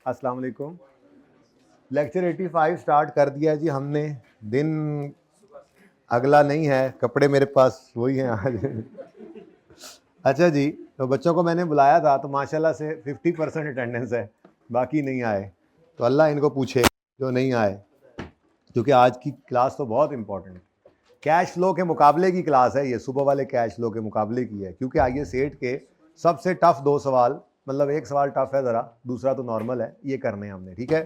अस्सलाम वालेकुम। Lecture 85 start कर दिया जी हमने। दिन अगला नहीं है, कपड़े मेरे पास वही हैं आज। अच्छा जी, तो बच्चों को मैंने बुलाया था तो माशाल्लाह से 50% अटेंडेंस है, बाकी नहीं आए। तो अल्लाह इनको पूछे जो नहीं आए, क्योंकि आज की क्लास तो बहुत इंपॉर्टेंट है। कैश फ्लो के मुकाबले की क्लास है ये, सुबह वाले कैश फ्लो के मुकाबले की है। क्योंकि आइए सेट के सबसे टफ 2 सवाल, मतलब एक सवाल टफ है ज़रा, दूसरा तो नॉर्मल है, ये करने हैं हमने। ठीक है,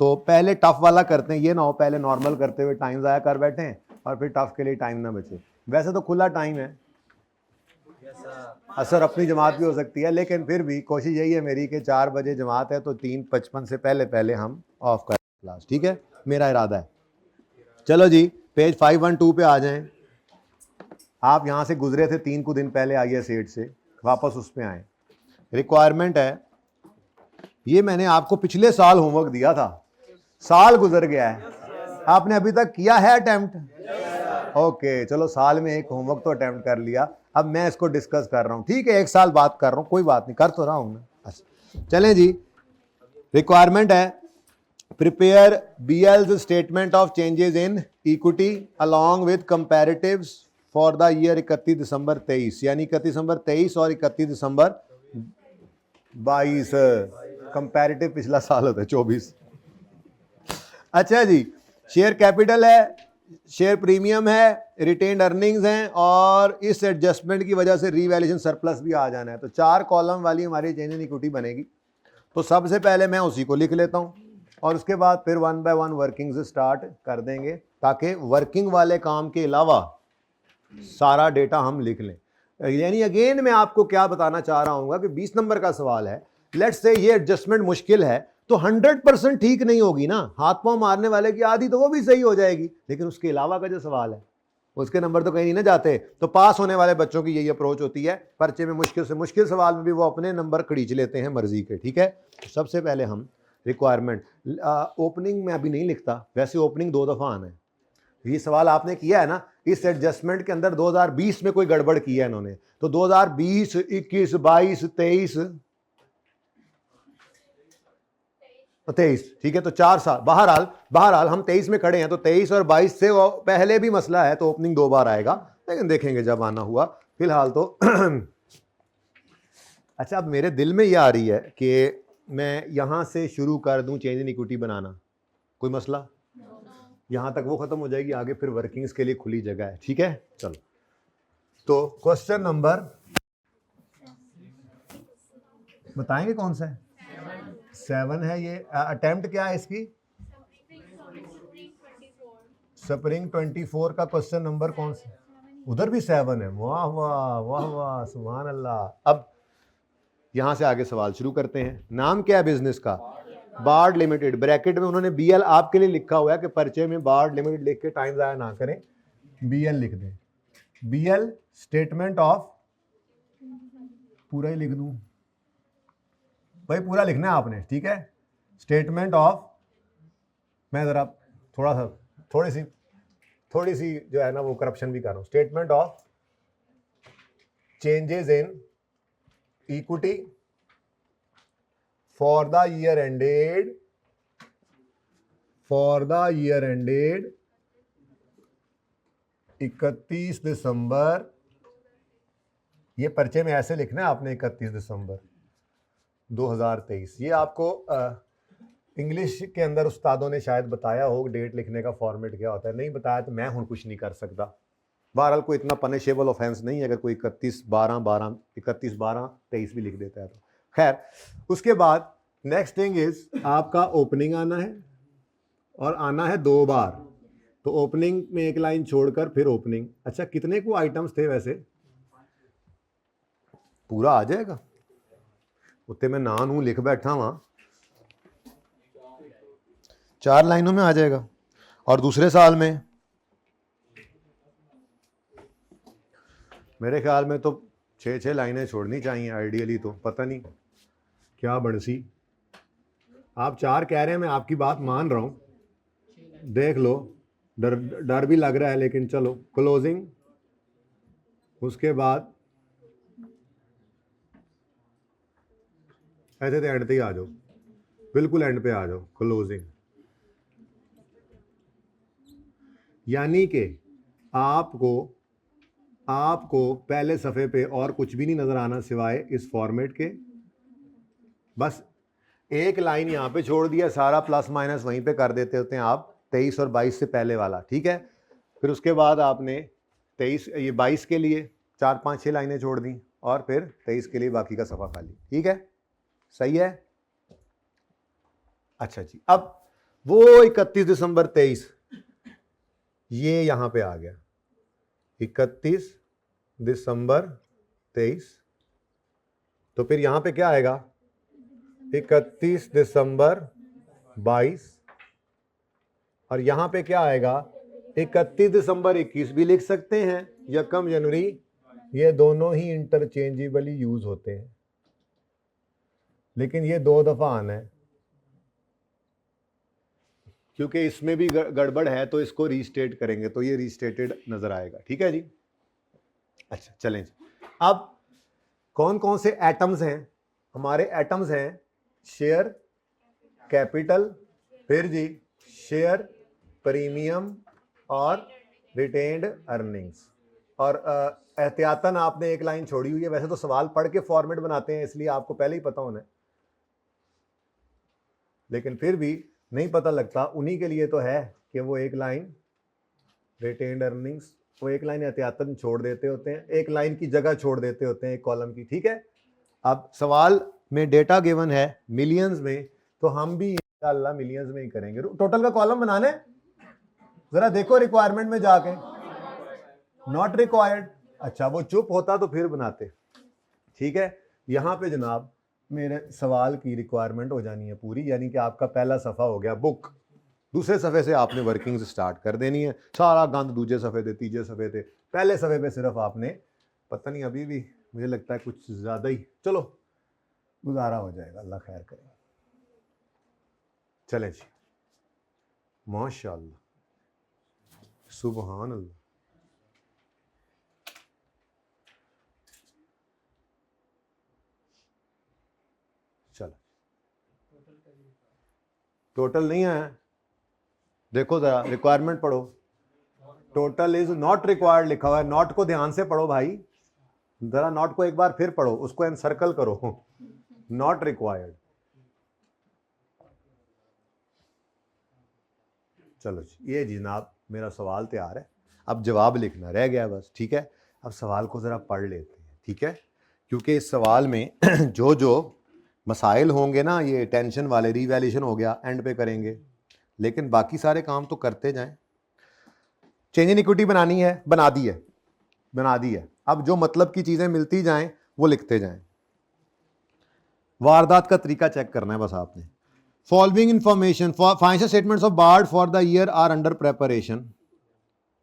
तो पहले टफ वाला करते हैं, ये ना हो पहले नॉर्मल करते हुए टाइम ज़ाया कर बैठे हैं और फिर टफ के लिए टाइम ना बचे। वैसे तो खुला टाइम है, असर अपनी जमात भी हो सकती है, लेकिन फिर भी कोशिश यही है मेरी कि 4 बजे जमात है तो 3:55 से पहले पहले हम ऑफ करें क्लास। ठीक है, मेरा इरादा है। चलो जी, पेज 512 पे आ जाएं। आप यहाँ से गुजरे थे 3 को दिन पहले, आइए सेट से वापस उस पर आए। रिक्वायरमेंट है, ये मैंने आपको पिछले साल होमवर्क दिया था, साल गुजर गया है, आपने अभी तक किया है अटेम्प्ट? ओके, चलो साल में एक होमवर्क तो अटेम्प्ट कर लिया। अब मैं इसको डिस्कस कर रहा हूँ, ठीक है, एक साल बात कर रहा हूँ, कोई बात नहीं, कर तो रहा हूँ मैं। अच्छा चलें जी, रिक्वायरमेंट है prepare BL's statement of changes in equity along with comparatives for the year 31 दिसंबर 23, यानी 31 दिसंबर 23 और 31 दिसंबर 22। कंपैरेटिव पिछला साल होता है 24। अच्छा जी, शेयर कैपिटल है, शेयर प्रीमियम है, रिटेन्ड अर्निंग्स हैं, और इस एडजस्टमेंट की वजह से रीवैल्यूएशन सरप्लस भी आ जाना है। तो 4 कॉलम वाली हमारी चेंज इन इक्विटी बनेगी। तो सबसे पहले मैं उसी को लिख लेता हूं और उसके बाद फिर 1 बाय 1 वर्किंग से स्टार्ट कर देंगे, ताकि वर्किंग वाले काम के अलावा सारा डेटा हम लिख लें। यानी अगेन मैं आपको क्या बताना चाह रहा हूं कि 20 नंबर का सवाल है, लेट्स से ये एडजस्टमेंट मुश्किल है तो 100% ठीक नहीं होगी ना, हाथ पांव मारने वाले की आधी तो वो भी सही हो जाएगी, लेकिन उसके अलावा का जो सवाल है उसके नंबर तो कहीं नहीं ना जाते। तो पास होने वाले बच्चों की यही अप्रोच होती है, पर्चे में मुश्किल से मुश्किल सवाल में भी वो अपने नंबर खड़ीच लेते हैं मर्जी के। ठीक है, सबसे पहले हम रिक्वायरमेंट, ओपनिंग में अभी नहीं लिखता, वैसे ओपनिंग 2 दफा आना है। ये सवाल आपने किया है ना, इस एडजस्टमेंट के अंदर 2020 में कोई गड़बड़ की है इन्होंने, तो 2020, 21, 22, 23, 23, ठीक है, तो 4 साल। बहरहाल हम 23 में खड़े हैं, तो 23 और 22 से पहले भी मसला है, तो ओपनिंग 2 बार आएगा, लेकिन देखेंगे जब आना हुआ, फिलहाल तो अच्छा, अब मेरे दिल में ये आ रही है कि मैं यहां से शुरू कर दूं चेंज इन इक्विटी बनाना, कोई मसला? यहां तक वो खत्म हो जाएगी, आगे फिर वर्किंग्स के लिए खुली जगह है। ठीक है, चलो, तो क्वेश्चन नंबर बताएंगे कौन सा है? 7 है ये। अटेम्प्ट क्या है इसकी? स्प्रिंग 24 का क्वेश्चन नंबर कौन सा? उधर भी 7 है। वाह वाह वाह वाह, सुभान अल्लाह। अब यहां से आगे सवाल शुरू करते हैं। नाम क्या है बिजनेस का? Board limited. ब्रैकेट में उन्होंने BL आपके लिए लिखा हुआ है कि पर्चे में बार्ड लिमिटेड लिख के टाइम ज़ाया ना करें, BL लिख दें। BL स्टेटमेंट ऑफ, पूरा ही लिख दूं भाई, पूरा लिखना है आपने, ठीक है। स्टेटमेंट ऑफ, मैं ज़रा थोड़ी सी जो है ना वो करप्शन भी कर रहा हूँ। Statement of changes in equity for the year ended 31 दिसंबर। ये पर्चे में ऐसे लिखना है आपने, 31 दिसंबर 2023। ये आपको इंग्लिश के अंदर उस्तादों ने शायद बताया हो डेट लिखने का फॉर्मेट क्या होता है, नहीं बताया तो मैं हूं कुछ नहीं कर सकता। बहरहाल कोई इतना पनिशेबल ऑफेंस नहीं है अगर कोई 31/12/23 भी लिख देता है तो। खैर, उसके बाद नेक्स्ट थिंग इज आपका ओपनिंग आना है, और आना है 2 बार। तो ओपनिंग में एक लाइन छोड़कर फिर ओपनिंग। अच्छा, कितने को आइटम्स थे वैसे? पूरा आ जाएगा उत्ते, मैं ना नू लिख बैठा वहां, 4 लाइनों में आ जाएगा। और दूसरे साल में मेरे ख्याल में तो 6 लाइनें छोड़नी चाहिए आइडियली, तो पता नहीं क्या बड़सी। आप 4 कह रहे हैं, मैं आपकी बात मान रहा हूं, देख लो, डर भी लग रहा है, लेकिन चलो। क्लोजिंग, उसके बाद ऐसे तो एंड पे ही आ जाओ। बिल्कुल एंड पे आ जाओ, क्लोजिंग। यानी कि आपको पहले सफ़े पे और कुछ भी नहीं नज़र आना सिवाय इस फॉर्मेट के, बस एक लाइन यहाँ पे छोड़ दिया, सारा प्लस माइनस वहीं पे कर देते होते हैं आप 23 और 22 से पहले वाला, ठीक है। फिर उसके बाद आपने 23 ये 22 के लिए 4 5 6 लाइनें छोड़ दी और फिर 23 के लिए बाकी का सफ़ा खाली, ठीक है, सही है। अच्छा जी, अब वो 31 दिसंबर 23 ये यहां पे आ गया, 31 दिसंबर 23, तो फिर यहां पे क्या आएगा 31 दिसंबर 22, और यहां पे क्या आएगा 31 दिसंबर 21 भी लिख सकते हैं, यकम जनवरी, ये दोनों ही इंटरचेंजेबली यूज होते हैं, लेकिन ये 2 दफा आना है क्योंकि इसमें भी गड़बड़ है, तो इसको रीस्टेट करेंगे तो ये रीस्टेटेड नजर आएगा, ठीक है जी। अच्छा चलें जी, अब कौन कौन से एटम्स हैं हमारे? एटम्स हैं शेयर कैपिटल, फिर जी शेयर प्रीमियम और रिटेन्ड अर्निंग्स। और एहतियातन आपने एक लाइन छोड़ी हुई है, वैसे तो सवाल पढ़ के फॉर्मेट बनाते हैं इसलिए आपको पहले ही पता होना है, लेकिन फिर भी नहीं पता लगता उन्हीं के लिए तो है कि वो एक लाइन रिटेन्ड अर्निंग्स, वो एक लाइन एहतियातन छोड़ देते होते हैं, एक लाइन की जगह छोड़ देते होते हैं एक कॉलम की, ठीक है। अब सवाल में डेटा गिवन है मिलियंस में, तो हम भी इंशाल्लाह मिलियंस में ही करेंगे। टोटल का कॉलम बनाने, जरा देखो रिक्वायरमेंट में जाके, नॉट रिक्वायर्ड। अच्छा वो चुप होता तो फिर बनाते, ठीक है। यहां पे जनाब मेरे सवाल की रिक्वायरमेंट हो जानी है पूरी, यानी कि आपका पहला सफ़ा हो गया बुक, दूसरे सफ़े से आपने वर्किंग्स स्टार्ट कर देनी है, सारा गंद दूसरे सफ़े थे तीसरे सफ़े थे, पहले सफ़े पे सिर्फ आपने, पता नहीं अभी भी मुझे लगता है कुछ ज़्यादा ही, चलो गुजारा हो जाएगा, अल्लाह खैर करे। चलें जी, माशाअल्लाह सुबहान अल्लाह। चलो टोटल नहीं आया, देखो जरा रिक्वायरमेंट पढ़ो, टोटल इज नॉट रिक्वायर्ड लिखा हुआ है, नॉट को ध्यान से पढ़ो भाई, जरा नॉट को एक बार फिर पढ़ो, उसको एनसर्कल करो, नॉट रिक्वायर्ड। चलो जी, ये जनाब मेरा सवाल तैयार है, अब जवाब लिखना रह गया बस, ठीक है। अब सवाल को ज़रा पढ़ लेते हैं, ठीक है, क्योंकि इस सवाल में जो जो मसाइल होंगे ना, ये टेंशन वाले, रिवैल्यूएशन हो गया एंड पे करेंगे, लेकिन बाकी सारे काम तो करते जाएं। चेंज इन इक्विटी बनानी है, बना दी है, अब जो मतलब की चीज़ें मिलती जाएं वो लिखते जाएं। वारदात का तरीका चेक करना है बस आपने। Following information for financial statements of bard for the year are under preparation,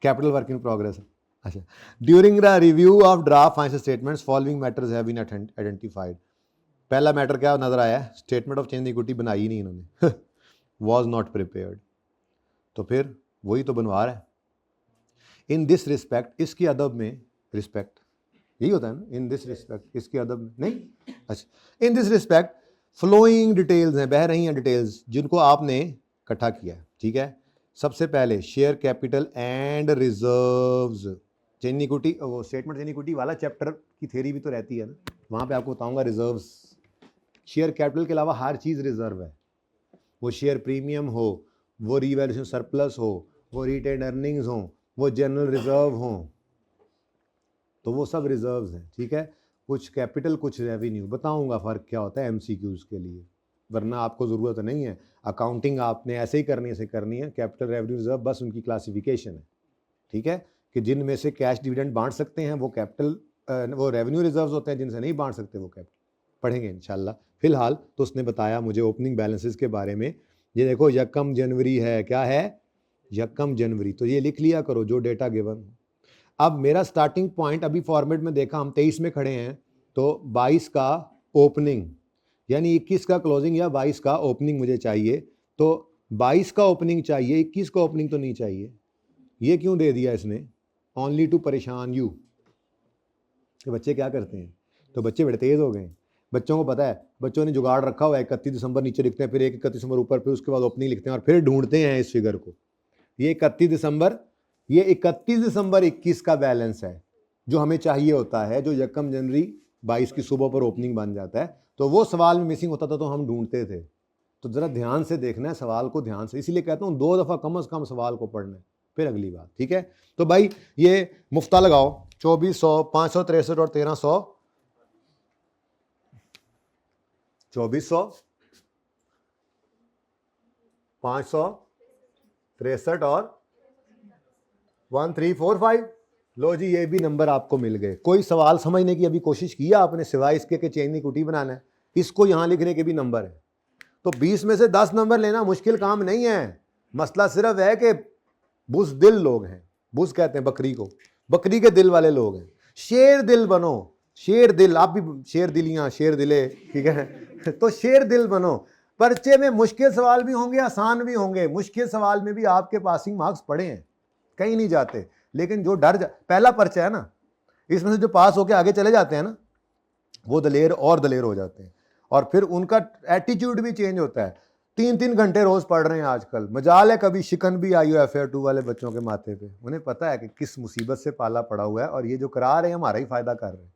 capital work in progress. अच्छा, during the review of draft financial statements following matters have been identified. पहला मैटर क्या नजर आया है? स्टेटमेंट ऑफ चेंज इक्विटी बनाई ही नहीं इन्होंने, was not prepared, तो फिर वही तो बनवा रहा है। इन दिस रिस्पेक्ट, इसकी अदब में, रिस्पेक्ट यही होता है ना, इन दिस रिस्पेक्ट, इसकी अदब में नहीं, अच्छा in this respect flowing details हैं, बह रही हैं डिटेल्स जिनको आपने इकट्ठा किया है, ठीक है। सबसे पहले share capital and reserves, change equity, वो स्टेटमेंट चेंज इक्विटी वाला चैप्टर की थ्योरी भी तो रहती है ना, वहाँ पे आपको बताऊंगा रिजर्व्स, शेयर कैपिटल के अलावा हर चीज़ रिजर्व है, वो शेयर प्रीमियम हो, वो रीवैल्यूएशन सरप्लस हो, वो रिटेन्ड अर्निंग्स हो, वो जनरल रिजर्व हो, तो वो सब रिजर्व्स हैं, ठीक है। कुछ कैपिटल कुछ रेवेन्यू, बताऊंगा फ़र्क क्या होता है एमसीक्यूज़ के लिए, वरना आपको ज़रूरत नहीं है, अकाउंटिंग आपने ऐसे ही करनी है, कैपिटल रेवेन्यू रिजर्व बस उनकी क्लासिफिकेशन है, ठीक है, कि जिनमें से कैश डिविडेंड बांट सकते हैं वो कैपिटल वो रेवेन्यू रिजर्व्स होते हैं, जिनसे नहीं बांट सकते वो कैपिटल, पढ़ेंगे इंशाल्लाह। फिलहाल तो उसने बताया मुझे ओपनिंग बैलेंसेस के बारे में, ये देखो यकम जनवरी है, क्या है यकम जनवरी, तो ये लिख लिया करो जो डेटा गिवन। अब मेरा स्टार्टिंग पॉइंट अभी फॉर्मेट में देखा हम 23 में खड़े हैं, तो 22 का ओपनिंग यानी 21 का क्लोजिंग या 22 का ओपनिंग मुझे चाहिए, तो 22 का ओपनिंग चाहिए, 21 का ओपनिंग तो नहीं चाहिए। ये क्यों दे दिया इसने? ओनली टू परेशान यू। तो बच्चे क्या करते हैं, तो बच्चे बड़े तेज़ हो गए, बच्चों को पता है, बच्चों ने जुगाड़ रखा हुआ है, 31 दिसंबर नीचे लिखते हैं, फिर 31 दिसंबर ऊपर, फिर उसके बाद ओपनिंग लिखते हैं और फिर ढूंढते हैं इस फिगर को। ये 31 दिसंबर, ये 31 दिसंबर 21 का बैलेंस है जो हमें चाहिए होता है, जो 1 जनवरी 22 की सुबह पर ओपनिंग बन जाता है। तो वो सवाल में मिसिंग होता था तो हम ढूंढते थे। तो जरा ध्यान से देखना है सवाल को, ध्यान से, इसीलिए कहता हूं 2 दफा कम से कम सवाल को पढ़ना है, फिर अगली बात। ठीक है, तो भाई ये मुफ्ता लगाओ, 2400, 563 और 1300, 2400, 563 और 1345। लो जी, ये भी नंबर आपको मिल गए। कोई सवाल समझने की अभी कोशिश किया आपने सिवाय इसके कि चेन की कुटी बनाना है? इसको यहां लिखने के भी नंबर है। तो 20 में से 10 नंबर लेना मुश्किल काम नहीं है। मसला सिर्फ है कि बुज़दिल लोग हैं, बुज़ कहते हैं बकरी को, बकरी के दिल वाले लोग हैं। शेर दिल बनो, शेर दिल, आप भी शेर दिलियां, शेर दिले, ठीक है तो शेर दिल बनो। पर्चे में मुश्किल सवाल भी होंगे, आसान भी होंगे। मुश्किल सवाल में भी आपके पासिंग मार्क्स पड़े हैं, कहीं नहीं जाते। लेकिन जो पहला पर्चा है ना, इसमें से जो पास होके आगे चले जाते हैं ना, वो दलेर और दलेर हो जाते हैं, और फिर उनका एटीट्यूड भी चेंज होता है। 3-3 घंटे रोज पढ़ रहे हैं आजकल। मजाल है कभी शिकन भी आई हो FAR 2 वाले बच्चों के माथे पे, उन्हें पता है कि किस मुसीबत से पाला पड़ा हुआ है, और ये जो करा रहे हैं हमारा ही फायदा कर रहे हैं।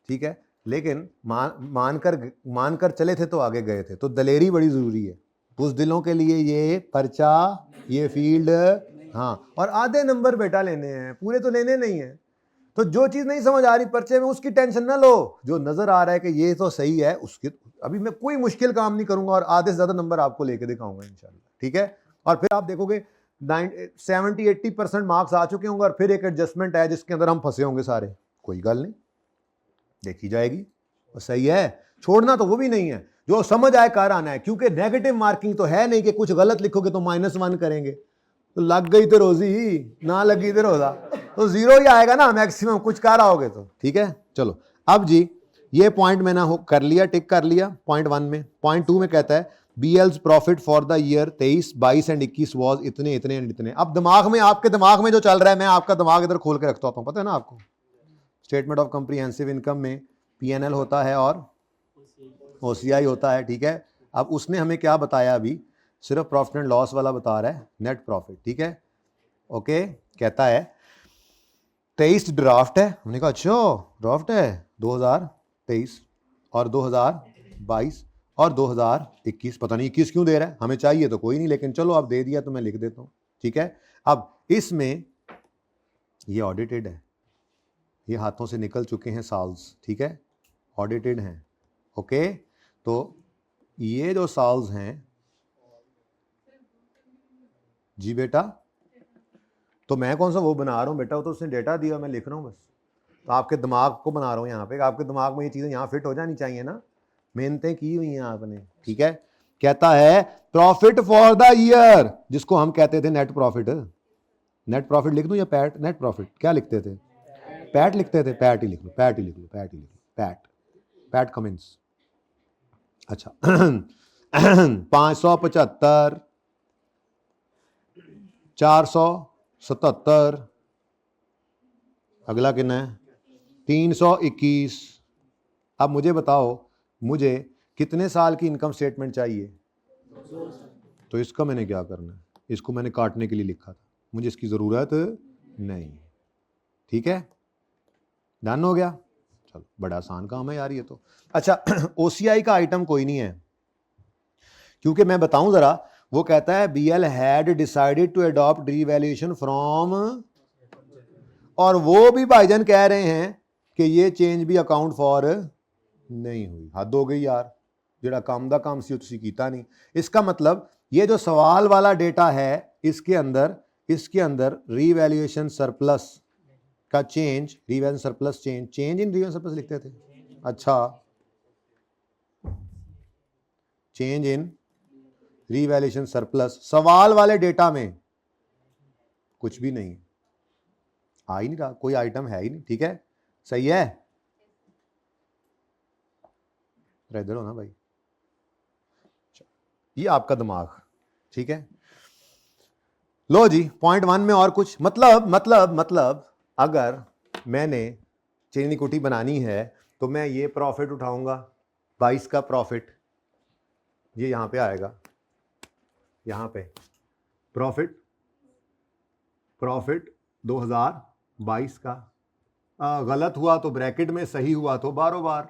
ठीक है, लेकिन मानकर चले थे तो आगे गए थे। तो दलेरी बड़ी जरूरी है उस दिलों के लिए। ये पर्चा, ये फील्ड, हाँ, और आधे नंबर बेटा लेने हैं, पूरे तो लेने नहीं है। तो जो चीज नहीं समझ आ रही पर्चे में उसकी टेंशन ना लो, जो नजर आ रहा है कि ये तो सही है उसकी, अभी मैं कोई मुश्किल काम नहीं करूंगा और आधे से ज्यादा नंबर आपको लेके दिखाऊंगा इंशाल्लाह। ठीक है, और फिर आप देखोगे 70-80% मार्क्स आ चुके होंगे, और फिर एक एडजस्टमेंट है जिसके अंदर हम फंसे होंगे सारे। कोई गल नहीं, देखी जाएगी। और सही है, छोड़ना तो वो भी नहीं है, जो समझ आए कर आना है, क्योंकि नेगेटिव मार्किंग तो है नहीं कि कुछ गलत लिखोगे तो -1 करेंगे। तो लग गई तो रोजी, ना लगी तो रोजा, तो 0 ही आएगा ना मैक्सिमम, कुछ कर आओगे तो। ठीक है, चलो अब जी ये पॉइंट मैंने कर लिया, टिक कर लिया पॉइंट 1 में। पॉइंट 2 में कहता है BL's profit for the year 23, 22 and 21 was इतने इतने एंड इतने। अब दिमाग में, आपके दिमाग में जो चल रहा है, मैं आपका दिमाग इधर खोल के रखता हूं, पता है ना आपको। स्टेटमेंट ऑफ कॉम्प्रिहेंसिव इनकम में PNL होता है और OCI होता है। ठीक है, अब उसने हमें क्या बताया, अभी सिर्फ प्रॉफिट एंड लॉस वाला बता रहा है, नेट प्रॉफिट। ठीक है, ओके, कहता है 23 ड्राफ्ट है। हमने कहा अच्छा ड्राफ्ट है 2023 और 2022 और 2021, पता नहीं 21 क्यों दे रहा है, हमें चाहिए तो कोई नहीं, लेकिन चलो अब दे दिया तो मैं लिख देता हूँ। ठीक है, अब इसमें ये ऑडिटेड है, ये हाथों से निकल चुके हैं साल्स। ठीक है, ऑडिटेड हैं। ओके, तो ये जो साल्स हैं जी बेटा, तो मैं कौन सा वो बना रहा हूँ बेटा, वो तो उसने डेटा दिया, मैं लिख रहा हूँ बस। तो आपके दिमाग को बना रहा हूँ यहाँ पे, आपके दिमाग में ये चीज़ें यहाँ फिट हो जानी चाहिए ना, मेहनतें की हुई हैं आपने। ठीक है, कहता है प्रॉफिट फॉर द ईयर, जिसको हम कहते थे नेट प्रॉफिट। नेट प्रॉफिट लिख दूं या पैट? नेट प्रॉफिट क्या लिखते थे? पैट लिखते थे, पैट ही लिख लो, पैट ही लिख लो, पैट ही लिख लो, पैट, पैट कमिंस। अच्छा 575, 477, अगला कितना है 321। अब मुझे बताओ, मुझे कितने साल की इनकम स्टेटमेंट चाहिए? तो इसका मैंने क्या करना है, इसको मैंने काटने के लिए लिखा था, मुझे इसकी ज़रूरत नहीं। ठीक है, डन हो गया। चलो, बड़ा आसान काम है यार ये तो। अच्छा OCI का आइटम कोई नहीं है, क्योंकि मैं बताऊं जरा, वो कहता है BL had decided to adopt revaluation from, और वो भी भाईजान कह रहे हैं कि ये चेंज भी अकाउंट फॉर नहीं हुई। हद हो गई यार, जेड़ा काम दा काम सी तुसी कीता नहीं। इसका मतलब ये जो सवाल वाला डेटा है, इसके अंदर रीवैल्यूएशन सरप्लस का change, revaluation surplus change, change in revaluation surplus लिखते थे। अच्छा, चेंज इन रीवैल्यूएशन सरप्लस सवाल वाले डेटा में कुछ भी नहीं, आ ही नहीं रहा, कोई आइटम है ही नहीं। ठीक है, सही है, इधर हो ना भाई, ये आपका दिमाग। ठीक है, लो जी पॉइंट 1 में और कुछ मतलब अगर मैंने चेन की कुटी बनानी है तो मैं ये प्रॉफिट उठाऊंगा, 22 का प्रॉफिट, ये यहां पे आएगा, यहां पे प्रॉफिट 2022 का, गलत हुआ तो ब्रैकेट में, सही हुआ तो बारों बार।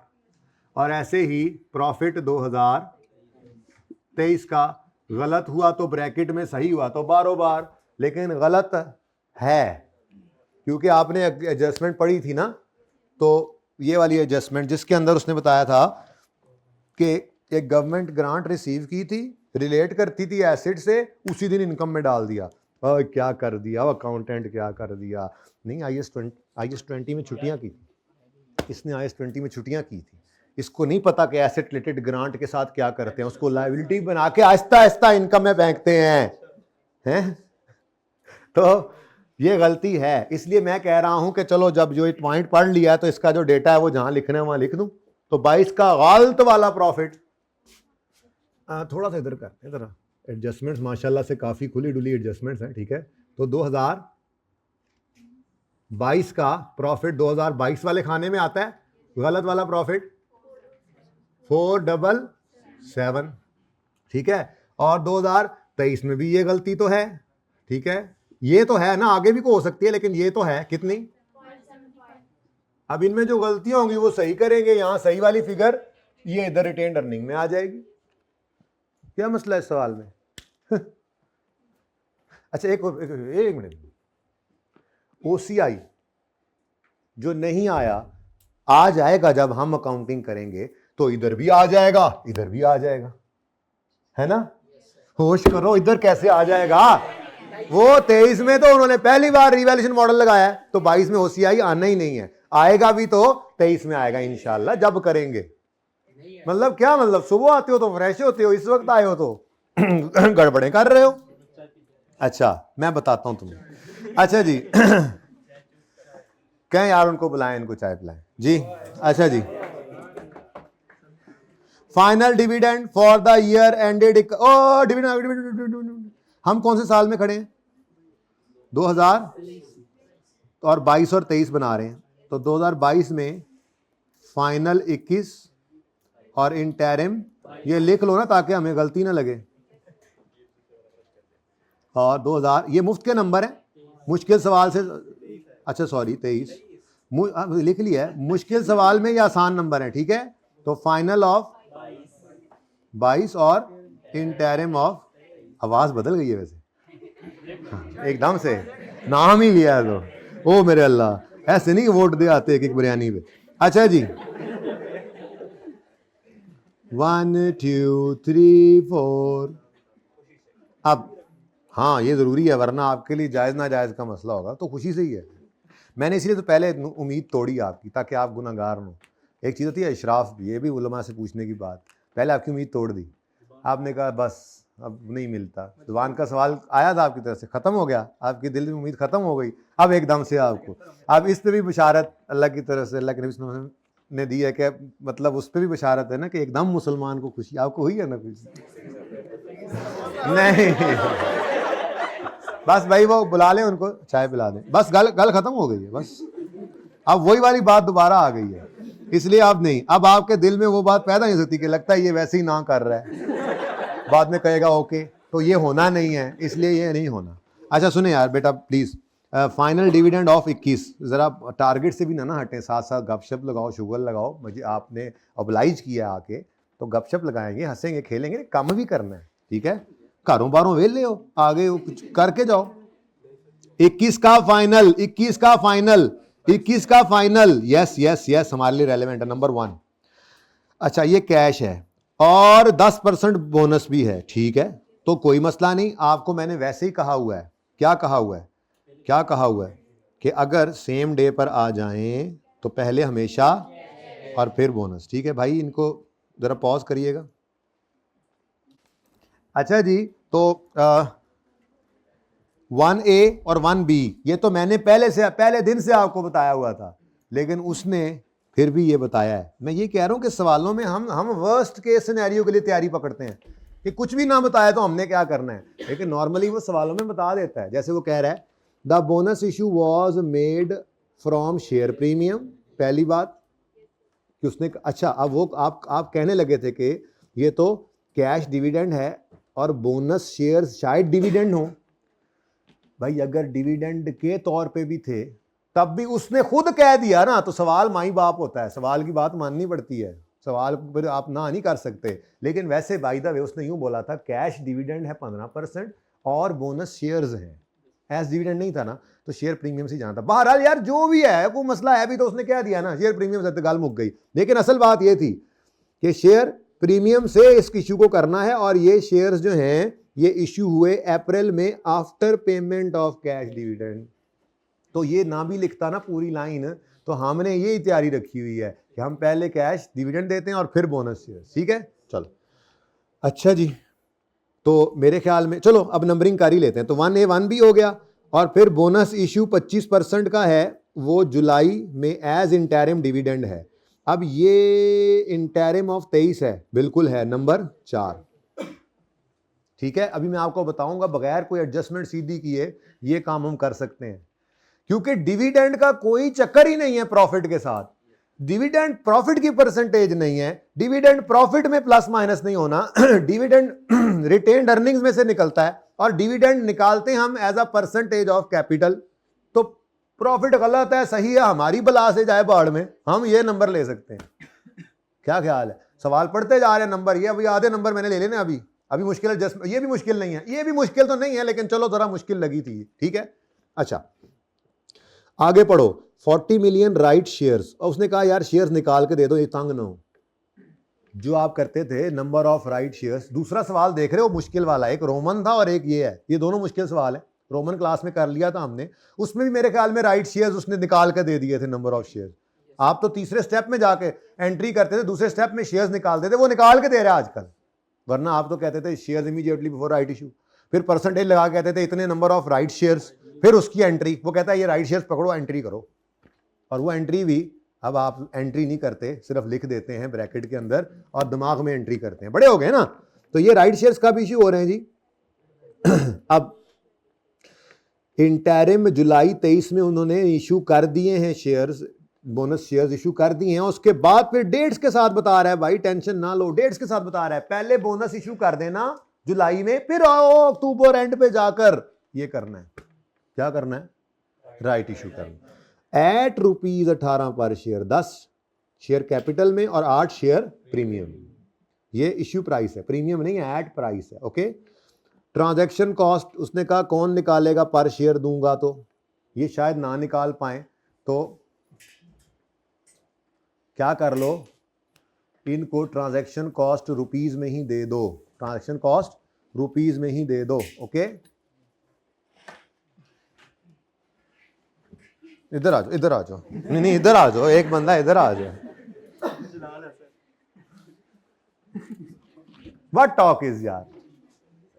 और ऐसे ही प्रॉफिट 2023 का, गलत हुआ तो ब्रैकेट में, सही हुआ तो बारों बार। लेकिन गलत है क्योंकि आपने एडजस्टमेंट पढ़ी थी ना, तो ये वाली एडजस्टमेंट जिसके अंदर उसने बताया था कि एक गवर्नमेंट ग्रांट रिसीव की थी, रिलेट करती थी एसिड से, उसी दिन इनकम में डाल दिया। क्या कर दिया अकाउंटेंट, क्या कर दिया। नहीं, IS-20 में छुट्टियां की थी इसने, IS-20 में छुट्टियां की थी। इसको नहीं पता कि एसेट रिलेटेड ग्रांट के साथ क्या करते हैं, उसको लायबिलिटी बना के आहिस्ता आहिस्ता इनकम में फेंकते हैं। तो ये गलती है। इसलिए मैं कह रहा हूं कि चलो जब जो पॉइंट पढ़ लिया तो इसका जो डेटा है वो जहां लिखना है वहां लिख दूं। तो 22 का गलत वाला प्रॉफिट, थोड़ा सा इधर करते हैं, जरा एडजस्टमेंट्स माशाल्लाह से काफी खुली डुली एडजस्टमेंट्स हैं, ठीक है। तो 2022 का प्रॉफिट 2022 वाले खाने में आता है, गलत वाला प्रॉफिट 477, ठीक है। और 2023 में भी ये गलती तो है, ठीक है। ये तो है ना, आगे भी को हो सकती है, लेकिन ये तो है कितनी। अब इनमें जो गलतियां होंगी वो सही करेंगे, यहां सही वाली फिगर ये इधर रिटेन्ड अर्निंग में आ जाएगी। क्या मसला है इस सवाल में? अच्छा एक मिनट, OCI जो नहीं आया, आ जाएगा जब हम अकाउंटिंग करेंगे, तो इधर भी आ जाएगा, इधर भी आ जाएगा, है ना। होश करो, इधर कैसे आ जाएगा? वो 23 में तो उन्होंने पहली बार रिवैल्यूएशन मॉडल लगाया है, तो 22 में OCI आना ही नहीं है। आएगा भी तो 23 में आएगा इंशाल्लाह, जब करेंगे। मतलब क्या मतलब, सुबह आते हो तो फ्रेश होते हो, इस वक्त आए हो तो गड़बड़े कर रहे हो। अच्छा मैं बताता हूं तुम्हें। अच्छा जी कहें यार उनको बुलाएं, इनको चाय पिलाएं जी। अच्छा जी, final dividend for the year ended, dividend हम कौन से साल में खड़े हैं? 2000 और 22 और 23 बना रहे हैं। तो 2022 में फाइनल 21 और इंटरिम, ये लिख लो ना ताकि हमें गलती ना लगे। और 2000 ये मुफ्त के नंबर है, मुश्किल सवाल से, अच्छा सॉरी 23 लिख लिया है, मुश्किल सवाल में ये आसान नंबर है, ठीक है। तो फाइनल ऑफ 22 और इंटरिम ऑफ, आवाज बदल गई है वैसे एकदम से, नाम ही लिया है तो, ओ मेरे अल्लाह, ऐसे नहीं वोट दे आते एक बिरयानी पे। अच्छा जी 1 2 3 4। अब हाँ ये जरूरी है, वरना आपके लिए जायज ना जायज का मसला होगा, तो खुशी से ही है। मैंने इसलिए तो पहले उम्मीद तोड़ी आपकी, ताकि आप गुनाहगार हो। एक चीज़ होती है इशराफ, ये भी उलमा से पूछने की बात, पहले आपकी उम्मीद तोड़ दी, आपने कहा बस अब नहीं मिलता। जुबान का सवाल आया था आपकी तरफ से, ख़त्म हो गया, आपके दिल में उम्मीद ख़त्म हो गई। अब एकदम से आपको, अब इस पर भी बशारत अल्लाह की तरफ से, अल्लाह के नबी सल्लल्लाहु अलैहि वसल्लम ने दी है कि मतलब उस पर भी बशारत है ना कि एकदम मुसलमान को खुशी। आपको हुई है ना खुशी? नहीं बस भाई वो बुला लें, उनको चाय पिला दें, बस गल खत्म हो गई है बस। अब वही वाली बात दोबारा आ गई है, इसलिए अब नहीं, अब आपके दिल में वो बात पैदा नहीं हो सकती कि लगता है ये वैसे ही ना कर रहा है, बाद में कहेगा ओके, तो ये होना नहीं है, इसलिए ये नहीं होना। अच्छा सुने यार बेटा प्लीज, फाइनल डिविडेंड ऑफ 21, जरा टारगेट से भी ना हटें, साथ साथ गपशप लगाओ, शुगर लगाओ, मुझे आपने ऑब्लाइज किया आके, तो गपशप लगाएंगे, हंसेंगे, खेलेंगे, काम भी करना है, ठीक है। घरों बारों वेले हो, आगे कुछ करके जाओ। 21 का फाइनल, 21 का फाइनल, 21 का फाइनल, यस यस यस, हमारे लिए रेलेवेंट है, नंबर 1। अच्छा ये कैश है और 10% बोनस भी है, ठीक है, तो कोई मसला नहीं। आपको मैंने वैसे ही कहा हुआ है, क्या कहा हुआ है, क्या कहा हुआ है कि अगर सेम डे पर आ जाएं तो पहले हमेशा और फिर बोनस, ठीक है भाई। इनको जरा पॉज करिएगा। अच्छा जी, तो 1A और 1B ये तो मैंने पहले दिन से आपको बताया हुआ था, लेकिन उसने फिर भी ये बताया है। मैं ये कह रहा हूं कि सवालों में हम वर्स्ट केस सिनेरियो के लिए तैयारी पकड़ते हैं कि कुछ भी ना बताया तो हमने क्या करना है, लेकिन नॉर्मली वो सवालों में बता देता है। जैसे वो कह रहा है the bonus issue was made from share premium, पहली बात, कि उसने, अच्छा अब वो आप कहने लगे थे कि ये तो कैश डिविडेंड है और बोनस शेयर्स शायद डिविडेंड हो। भाई अगर डिविडेंड के तौर पे भी थे तब भी उसने खुद कह दिया ना, तो सवाल माई बाप होता है, सवाल की बात माननी पड़ती है, सवाल पर आप ना नहीं कर सकते। लेकिन वैसे बाय द वे उसने यूं बोला था कैश डिविडेंड है 15% और बोनस शेयर्स हैं, एज डिविडेंड नहीं था ना, तो शेयर प्रीमियम से जाना था। बहरहाल यार जो भी है, कोई मसला है भी तो उसने कह दिया ना शेयर प्रीमियम से, तो गाल मुक गई। लेकिन असल बात ये थी कि शेयर प्रीमियम से इस इशू को करना है, और ये शेयर्स जो हैं ये इशू हुए अप्रैल में after payment of cash dividend. तो ये ना भी लिखता ना पूरी लाइन, तो हमने ये तैयारी रखी हुई है कि हम पहले कैश डिविडेंड देते हैं और फिर बोनस शेयर। ठीक है, चलो अच्छा जी, तो मेरे ख्याल में चलो अब नंबरिंग कर ही लेते हैं। तो 1A 1B हो गया, और फिर बोनस इशू 25% का है, वो जुलाई में एज इंटरिम डिविडेंड है। अब ये इंटरिम ऑफ 23 है, बिल्कुल है नंबर 4। ठीक है, अभी मैं आपको बताऊंगा बगैर कोई एडजस्टमेंट सीधी किए ये काम हम कर सकते हैं, क्योंकि डिविडेंड का कोई चक्कर ही नहीं है प्रॉफिट के साथ। डिविडेंड प्रॉफिट की परसेंटेज नहीं है, डिविडेंड प्रॉफिट में प्लस माइनस नहीं होना डिविडेंड रिटेन्ड अर्निंग्स में से निकलता है, और डिविडेंड निकालते हैं हम as a percentage of capital. तो प्रॉफिट गलत है सही है, हमारी बला से जाए बाढ़ में, हम ये नंबर ले सकते हैं। क्या ख्याल है? सवाल पढ़ते जा रहे हैं, नंबर ये अभी आधे नंबर मैंने ले लेने, अभी मुश्किल है, जस्ट ये भी मुश्किल नहीं है, ये भी मुश्किल तो नहीं है, लेकिन चलो जरा मुश्किल लगी थी। ठीक है, अच्छा आगे पढ़ो। 40 मिलियन राइट शेयर्स, और उसने कहा यार शेयर्स निकाल के दे दो, ये तंग ना हो। जो आप करते थे नंबर ऑफ राइट शेयर्स, दूसरा सवाल देख रहे हो मुश्किल वाला, एक रोमन था और एक ये है, ये दोनों मुश्किल सवाल है। रोमन क्लास में कर लिया था हमने, उसमें भी मेरे ख्याल में राइट शेयर्स उसने निकाल के दे दिए थे, नंबर ऑफ शेयर्स। आप तो तीसरे स्टेप में जाके एंट्री करते थे, दूसरे स्टेप में शेयर्स निकालते थे, वो निकाल के दे रहे हैं आजकल। वरना आप तो कहते थे shares immediately before right issue, फिर परसेंटेज लगा कहते थे इतने नंबर ऑफ राइट शेयर्स, फिर उसकी एंट्री, वो कहता है ये राइट शेयर्स पकड़ो एंट्री करो, और वो एंट्री भी अब आप एंट्री नहीं करते, सिर्फ लिख देते हैं ब्रैकेट के अंदर और दिमाग में एंट्री करते हैं। बड़े हो गए ना, तो ये राइट शेयर्स कब इशू हो रहे हैं जी अब इंटरिम जुलाई 23 में उन्होंने इशू कर दिए हैं शेयर्स, बोनस शेयर्स इशू कर दिए हैं। उसके बाद फिर डेट्स के साथ बता रहा है, भाई टेंशन ना लो, डेट्स के साथ बता रहा है, पहले बोनस इशू कर देना जुलाई में, फिर आओ अक्टूबर एंड पे जाकर ये करना है, क्या करना है, राइट इशू करना एट ₹18 पर शेयर, 10 शेयर कैपिटल में और 8 शेयर प्रीमियम। ये इश्यू प्राइस है, प्रीमियम नहीं है, एट प्राइस है। ओके, ट्रांजैक्शन कॉस्ट उसने कहा कौन निकालेगा, पर शेयर दूंगा, तो ये शायद ना निकाल पाए, तो क्या कर लो, इनको ट्रांजैक्शन कॉस्ट रुपीज में ही दे दो, ट्रांजैक्शन कॉस्ट रुपीज में ही दे दो। ओके, इधर आ जाओ, इधर आ जाओ, नहीं इधर आ जाओ, एक बंदा इधर आ जाओ। व्हाट टॉक इज यार,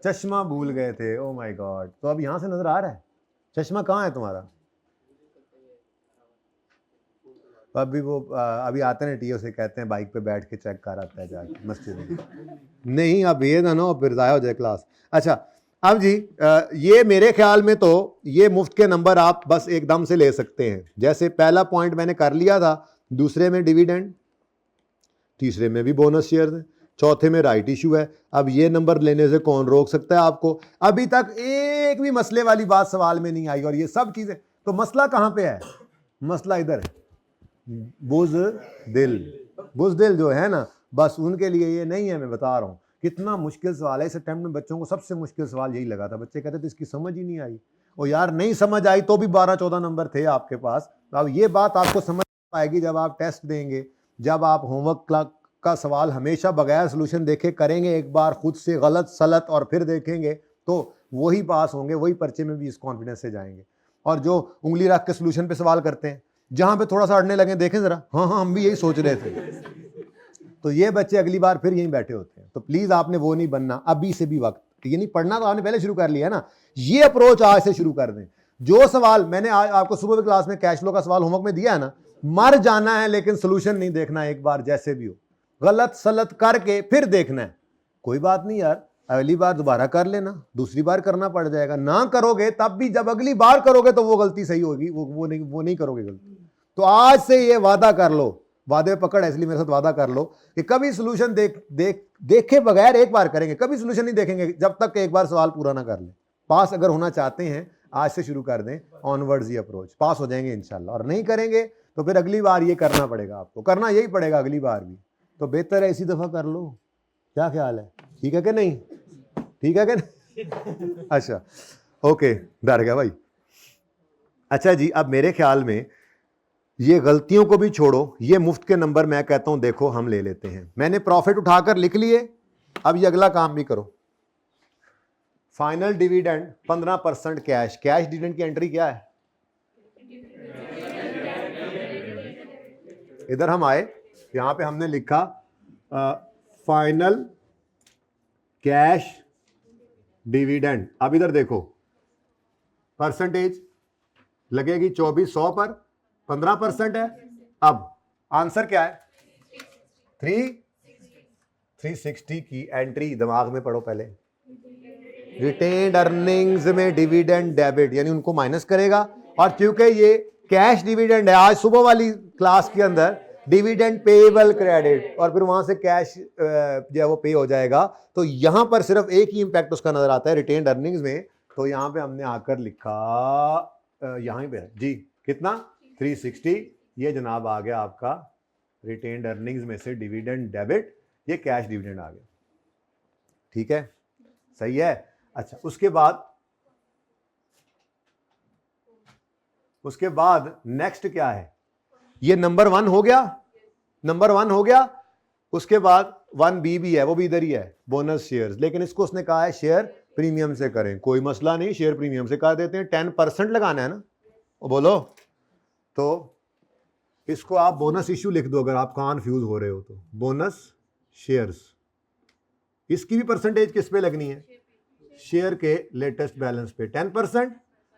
चश्मा भूल गए थे, ओ माय गॉड। तो अब यहां से नजर आ रहा है, चश्मा कहाँ है तुम्हारा? अभी वो अभी आते हैं टीओ से कहते हैं बाइक पे बैठ के चेक कर आता है जाके मस्जिद में। नहीं अब ये ना नो फिर जाया हो जाए क्लास। अच्छा अब जी ये मेरे ख्याल में तो ये मुफ्त के नंबर आप बस एकदम से ले सकते हैं। जैसे पहला पॉइंट मैंने कर लिया था, दूसरे में डिविडेंड, तीसरे में भी बोनस शेयर, चौथे में राइट इशू है। अब ये नंबर लेने से कौन रोक सकता है आपको? अभी तक एक भी मसले वाली बात सवाल में नहीं आई, और ये सब चीजें, तो मसला कहाँ पे है? मसला इधर है, बुज़दिल जो है ना, बस उनके लिए ये नहीं है। मैं बता रहा हूँ कितना मुश्किल सवाल है। इस अटेम्प्ट में बच्चों को सबसे मुश्किल सवाल यही लगा था, बच्चे कहते थे इसकी समझ ही नहीं आई। और यार नहीं समझ आई तो भी 12-14 नंबर थे आपके पास। तो अब ये बात आपको समझ पाएगी जब आप टेस्ट देंगे, जब आप होमवर्क का सवाल हमेशा बगैर सोल्यूशन देखे करेंगे, एक बार खुद से गलत सलत और फिर देखेंगे, तो वही पास होंगे, वही पर्चे में भी इस कॉन्फिडेंस से जाएंगे। और जो उंगली रख के सोल्यूशन पे सवाल करते हैं, जहां पे थोड़ा सा अड़ने लगे, देखें जरा, हाँ हम भी यही सोच रहे थे, तो ये बच्चे अगली बार फिर यहीं बैठे होते हैं। तो प्लीज आपने वो नहीं बनना, अभी से भी वक्त, ये नहीं पढ़ना तो आपने पहले शुरू कर लिया ना, ये अप्रोच आज से शुरू कर दें। जो सवाल मैंने आज आपको सुबह की क्लास में कैश फ्लो का सवाल होमवर्क में दिया है ना, मर जाना है लेकिन सोल्यूशन नहीं देखना, एक बार जैसे भी हो गलत सलत करके फिर देखना है। कोई बात नहीं यार, अगली बार दोबारा कर लेना, दूसरी बार करना पड़ जाएगा। ना करोगे तब भी, जब अगली बार करोगे तो वो गलती सही होगी, वो नहीं करोगे गलती। तो आज से ये वादा कर लो, वादे पकड़ है, इसलिए मेरे साथ वादा कर लो कि कभी सोल्यूशन देखे बगैर एक बार करेंगे, कभी सोल्यूशन नहीं देखेंगे जब तक एक बार सवाल पूरा ना कर ले। पास अगर होना चाहते हैं आज से शुरू कर दें ऑनवर्ड्स ही अप्रोच, पास हो जाएंगे इंशाल्लाह। और नहीं करेंगे तो फिर अगली बार ये करना पड़ेगा, आपको करना यही पड़ेगा अगली बार भी। तो बेहतर है इसी दफा कर लो, क्या ख्याल है? ठीक है कि नहीं? ठीक है कि नहीं? अच्छा ओके, डर गया भाई। अच्छा जी, अब मेरे ख्याल में ये गलतियों को भी छोड़ो, ये मुफ्त के नंबर मैं कहता हूं देखो हम ले लेते हैं। मैंने प्रॉफिट उठाकर लिख लिए, अब ये अगला काम भी करो। Final dividend 15% cash, cash dividend की एंट्री क्या है? इधर हम आए, यहां पे हमने लिखा फाइनल कैश डिविडेंड। अब इधर देखो परसेंटेज लगेगी 2400 पर 15% है। अब आंसर क्या है? 360 की एंट्री दिमाग में पढ़ो पहले। रिटेन्ड अर्निंग्स में डिविडेंड डेबिट यानी उनको माइनस करेगा, और क्योंकि ये कैश डिविडेंड है, आज सुबह वाली क्लास के अंदर डिविडेंड पेएबल क्रेडिट, और फिर वहां से कैश जो है वो पे हो जाएगा। तो यहां पर सिर्फ एक ही इंपैक्ट उसका नजर आता है रिटेन्ड अर्निंग्स में। तो यहां पे हमने आकर लिखा यहां पे जी कितना 360, ये जनाब आ गया आपका रिटेन्ड अर्निंग्स में से डिविडेंड डेबिट, ये कैश डिविडेंड आ गया। ठीक है, सही है। अच्छा उसके बाद नेक्स्ट क्या है? ये नंबर 1 हो गया, नंबर 1 हो गया। उसके बाद 1B भी है, वो भी इधर ही है, बोनस शेयर्स। लेकिन इसको उसने कहा है शेयर प्रीमियम से करें, कोई मसला नहीं, शेयर प्रीमियम से कर देते हैं। 10% लगाना है ना, वो बोलो। तो इसको आप बोनस इश्यू लिख दो अगर आप कन्फ्यूज हो रहे हो तो। बोनस शेयर्स, इसकी भी परसेंटेज किस पे लगनी है? शेयर के लेटेस्ट बैलेंस पे 10%।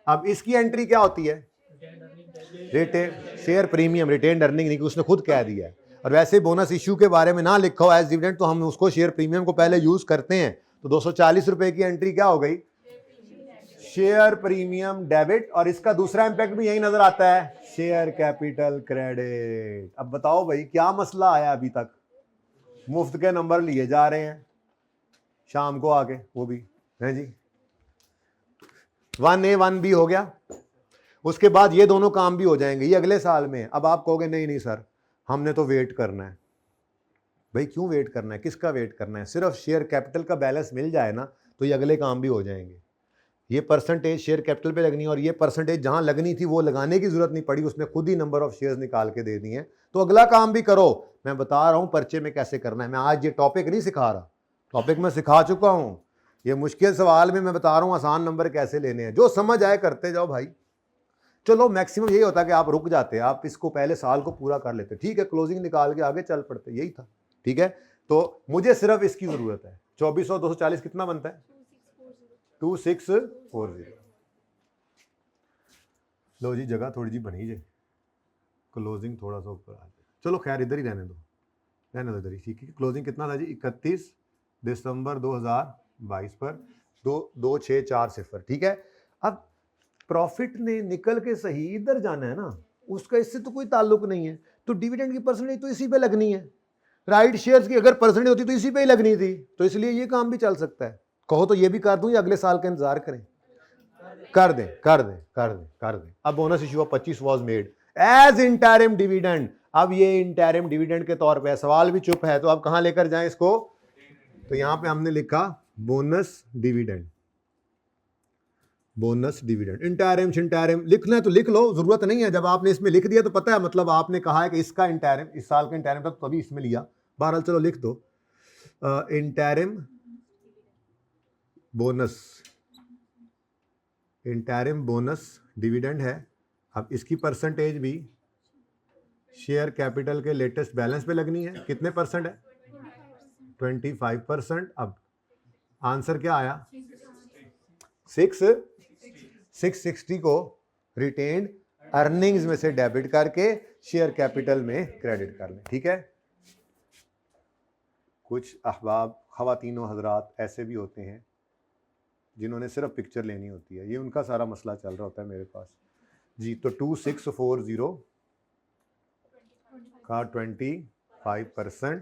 अब इसकी एंट्री क्या होती है? शेयर प्रीमियम, रिटेन्ड अर्निंग नहीं, उसने खुद कह दिया है। और वैसे बोनस इश्यू के बारे में ना लिखा हो एज डिविडेंड तो हम उसको शेयर प्रीमियम को पहले यूज करते हैं। तो 240 रुपए की एंट्री क्या हो गई? Share premium debit. और इसका दूसरा इंपैक्ट भी यही नजर आता है, शेयर कैपिटल क्रेडिट। अब बताओ भाई क्या मसला आया? अभी तक मुफ्त के नंबर लिए जा रहे हैं, शाम को आके वो भी है जी। 1A 1B हो गया। उसके बाद ये दोनों काम भी हो जाएंगे, ये अगले साल में। अब आप कहोगे नहीं नहीं सर हमने तो वेट करना है। भाई क्यों वेट करना है? किसका वेट करना है? सिर्फ शेयर कैपिटल का बैलेंस मिल जाए ना तो ये अगले काम भी हो जाएंगे। ये परसेंटेज शेयर कैपिटल पे लगनी है, और ये परसेंटेज जहां लगनी थी वो लगाने की जरूरत नहीं पड़ी, उसने खुद ही नंबर ऑफ शेयर्स निकाल के दे दिए हैं। तो अगला काम भी करो। मैं बता रहा हूं पर्चे में कैसे करना है। मैं आज ये टॉपिक नहीं सिखा रहा, टॉपिक मैं सिखा चुका हूं। ये मुश्किल सवाल में मैं बता रहा हूं आसान नंबर कैसे लेने हैं। जो समझ आए करते जाओ भाई। चलो मैक्सिमम यही होता है कि आप रुक जाते, आप इसको पहले साल को पूरा कर लेते, ठीक है, क्लोजिंग निकाल के आगे चल पड़ते, यही था। ठीक है, तो मुझे सिर्फ इसकी जरूरत है। 2400 240 कितना बनता है? 2640। लो जी, जगह थोड़ी जी बनी जाए, क्लोजिंग थोड़ा सा ऊपर आ जाए। चलो खैर इधर ही रहने दो इधर ही, ठीक है। क्लोजिंग कितना था जी? 31 दिसंबर 2022 पर 2640। ठीक है। अब प्रॉफिट ने निकल के सही इधर जाना है ना, उसका इससे तो कोई ताल्लुक नहीं है। तो डिविडेंड की परसेंटेज तो इसी पे लगनी है। राइट शेयर्स की अगर परसेंटेज होती तो इसी पे ही लगनी थी, तो इसलिए ये काम भी चल सकता है। कहो तो ये भी कर दूं या अगले साल का इंतजार करें? कर दें। अब bonus issue of 25 was made as interim dividend. अब ये इंटरिम डिविडेंड के तौर पे सवाल भी चुप है, तो अब कहां लेकर जाएं इसको? तो यहां पे हमने लिखा bonus dividend. Bonus dividend interim शिंटरिम लिखना है तो लिख लो, जरूरत नहीं है। जब आपने इसमें लिख दिया तो पता है, मतलब आपने कहा है कि इसका इंटरिम, इस साल का इंटरिम तक तो अभी इसमें लिया। बहरहाल चलो लिख दो interim bonus, interim bonus dividend है। अब इसकी परसेंटेज भी शेयर कैपिटल के लेटेस्ट बैलेंस पे लगनी है। कितने परसेंट है? 25%। अब आंसर क्या आया? 660 को रिटेन्ड अर्निंग्स में से डेबिट करके शेयर कैपिटल में क्रेडिट कर लें। ठीक है। कुछ अहबाब ख़वातीनो हजरात ऐसे भी होते हैं जिन्होंने सिर्फ पिक्चर लेनी होती है, ये उनका सारा मसला चल रहा होता है मेरे पास जी। तो 2640 का 25%,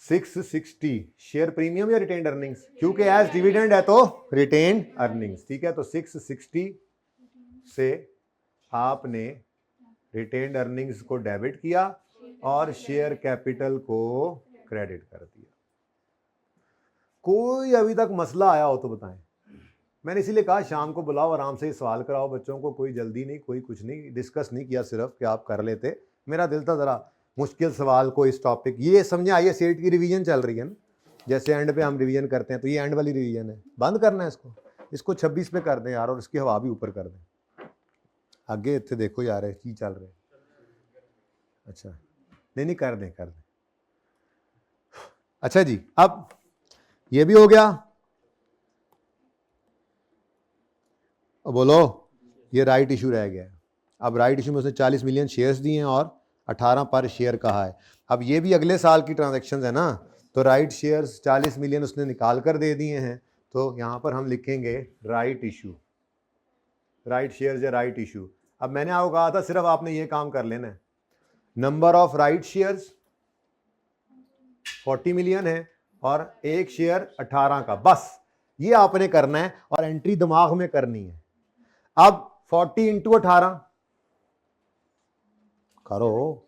660 शेयर प्रीमियम या रिटेन्ड अर्निंग्स, क्योंकि एज डिविडेंड है तो रिटेन्ड अर्निंग्स, ठीक है। तो 660 से आपने रिटेन्ड अर्निंग्स को डेबिट किया और शेयर कैपिटल को क्रेडिट कर दिया। कोई अभी तक मसला आया हो तो बताएं। मैंने इसीलिए कहा शाम को बुलाओ, आराम से सवाल कराओ बच्चों को, कोई जल्दी नहीं, कोई कुछ नहीं, डिस्कस नहीं किया सिर्फ कि आप कर लेते। मेरा दिल था ज़रा मुश्किल सवाल को इस टॉपिक, ये समझे आइए सेट की रिवीजन चल रही है ना, जैसे एंड पे हम रिवीजन करते हैं, तो ये एंड वाली रिवीजन है, बंद करना है इसको 26 पे कर दें यार, और इसकी हवा भी ऊपर कर दें। आगे इतने देखो यार है की चल रहे, अच्छा नहीं कर दें। अच्छा जी, अब ये भी हो गया। अब बोलो, ये राइट इशू रह गया है। अब राइट इशू में उसने 40 मिलियन शेयर्स दिए हैं और 18 पर शेयर कहा है। अब ये भी अगले साल की ट्रांजैक्शंस है ना, तो राइट शेयर्स 40 मिलियन उसने निकाल कर दे दिए हैं, तो यहाँ पर हम लिखेंगे राइट इशू, राइट शेयर्स या राइट इशू। अब मैंने आपको कहा था सिर्फ आपने ये काम कर लेना है, number of right shares 40 million है और एक शेयर 18 का, बस ये आपने करना है और एंट्री दिमाग में करनी है। अब 40 इंटू 18 करो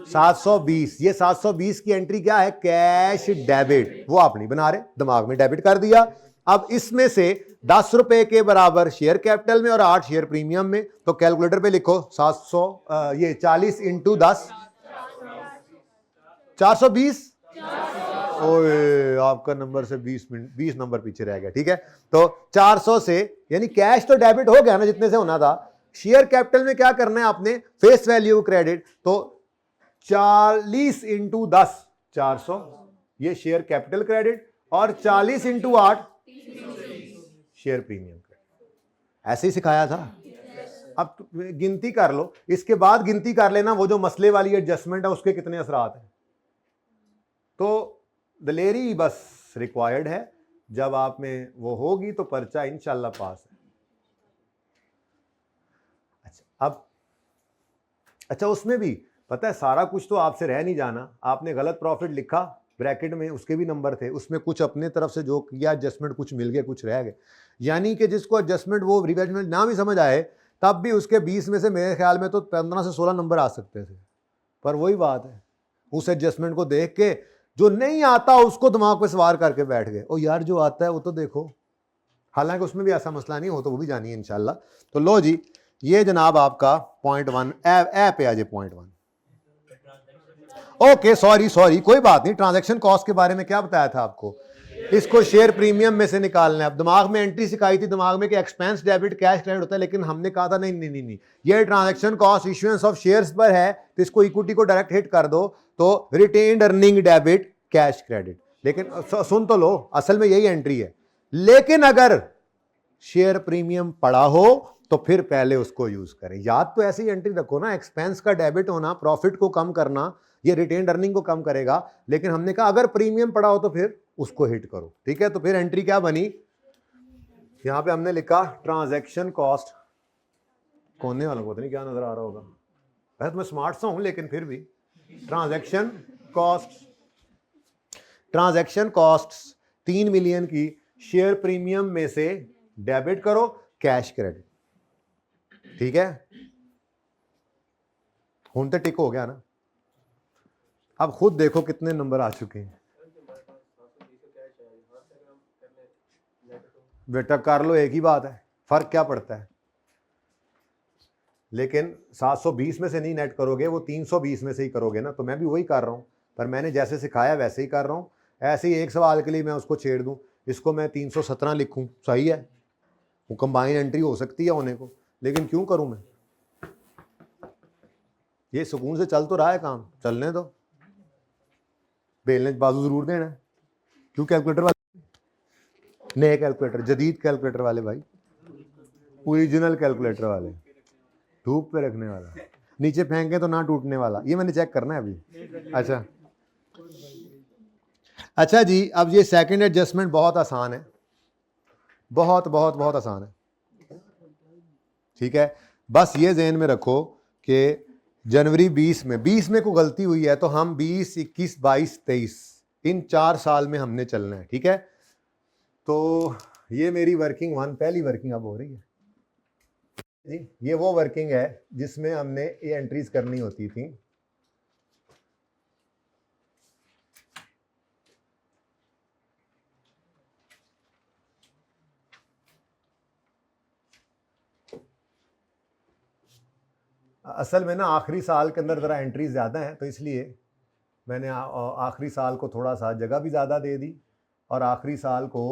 720, ये 720 की एंट्री क्या है, कैश डेबिट, वो आप नहीं बना रहे, दिमाग में डेबिट कर दिया। अब इसमें से 10 रुपए के बराबर शेयर कैपिटल में और 8 शेयर प्रीमियम में, तो कैलकुलेटर पे लिखो 700 ये 40 इंटू 10 420, ओए आपका नंबर से 20 नंबर पीछे रह गया, ठीक है। तो 400 से, यानी कैश तो डेबिट हो गया ना जितने से होना था, शेयर कैपिटल में क्या करना है आपने, फेस वैल्यू क्रेडिट, तो 40 इंटू 10 400 ये शेयर कैपिटल क्रेडिट और 40 इंटू 8 शेयर प्रीमियम क्रेडिट। ऐसे ही सिखाया था। अब गिनती कर लो, इसके बाद गिनती कर लेना वो जो मसले वाली एडजस्टमेंट है उसके कितने असरात हैं। तो दलेरी बस रिक्वायर्ड है, जब आप में वो होगी तो पर्चा इंशाल्लाह पास है। अच्छा, अब अच्छा उसमें भी पता है सारा कुछ तो आपसे रह नहीं जाना, आपने गलत प्रॉफिट लिखा ब्रैकेट में, उसके भी नंबर थे, उसमें कुछ अपने तरफ से जो किया एडजस्टमेंट कुछ मिल गए कुछ रह गए, यानी कि जिसको एडजस्टमेंट वो रिवेजमेंट ना भी समझ आए तब भी उसके 20 में से मेरे ख्याल में तो 15 से 16 नंबर आ सकते थे। पर वही बात है, उस एडजस्टमेंट को देख के जो नहीं आता उसको दिमाग पे सवार करके बैठ गए, ओ यार जो आता है वो तो देखो, हालांकि उसमें भी ऐसा मसला नहीं हो तो वो भी जानिए इंशाल्लाह। तो लो जी, ये जनाब आपका पॉइंट 1 ए पे आ जाए, पॉइंट 1। ओके सॉरी कोई बात नहीं, ट्रांजैक्शन कॉस्ट के बारे में क्या बताया था आपको, इसको शेयर प्रीमियम में से निकालना है। अब दिमाग में एंट्री सिखाई थी दिमाग में कि एक्सपेंस डेबिट कैश क्रेडिट होता है, लेकिन हमने कहा था नहीं, ये transaction cost issuance of shares पर है तो इसको इक्विटी को डायरेक्ट हिट कर दो, तो retained earning debit cash credit. लेकिन सुन तो लो, असल में यही एंट्री है, लेकिन अगर शेयर प्रीमियम पड़ा हो तो फिर पहले उसको यूज करें। याद तो ऐसी एंट्री रखो ना, एक्सपेंस का डेबिट होना प्रॉफिट को कम करना, ये रिटेन्ड अर्निंग को कम करेगा, लेकिन हमने कहा अगर प्रीमियम पड़ा हो तो फिर उसको हिट करो, ठीक है। तो फिर एंट्री क्या बनी, यहां पे हमने लिखा ट्रांजैक्शन कॉस्ट, कोने वालों को तो नहीं क्या नजर आ रहा होगा, वैसे तो मैं स्मार्ट सा हूं लेकिन फिर भी, ट्रांजैक्शन कॉस्ट 3 मिलियन की शेयर प्रीमियम में से डेबिट करो कैश क्रेडिट, ठीक है। हुन तो टिक हो गया ना। अब खुद देखो कितने नंबर आ चुके हैं, बेटा कर लो, एक ही बात है, फर्क क्या पड़ता है। लेकिन 720 में से नहीं नेट करोगे, वो 320 में से ही करोगे ना। तो मैं भी वही कर रहा हूं, पर मैंने जैसे सिखाया वैसे ही कर रहा हूं। ऐसे ही एक सवाल के लिए मैं उसको छेड़ दूं, इसको मैं 317 लिखूं, सही है, वो कंबाइन एंट्री हो सकती है होने को, लेकिन क्यों करूं मैं, ये सुकून से चल तो रहा है काम, चलने दो, बेलने बाजू जरूर देना। क्यों कैलकुलेटर वाले, नए कैलकुलेटर, जदीद कैलकुलेटर वाले भाई, ओरिजिनल कैलकुलेटर वाले, धूप पे रखने वाला, नीचे फेंके तो ना टूटने वाला, ये मैंने चेक करना है अभी। अच्छा जी, अब ये सेकंड एडजस्टमेंट बहुत आसान है, बहुत बहुत बहुत आसान है, ठीक है। बस ये ज़हन में रखो कि जनवरी 20 में कोई गलती हुई है तो हम 20, 21, 22, 23 इन 4 साल में हमने चलना है, ठीक है। तो ये मेरी वर्किंग 1 पहली वर्किंग अब हो रही है जी। ये वो वर्किंग है जिसमें हमने ये एंट्रीज करनी होती थी। असल में ना आखिरी साल के अंदर ज़रा एंट्रीज ज़्यादा हैं, तो इसलिए मैंने आखिरी साल को थोड़ा सा जगह भी ज़्यादा दे दी और आखिरी साल को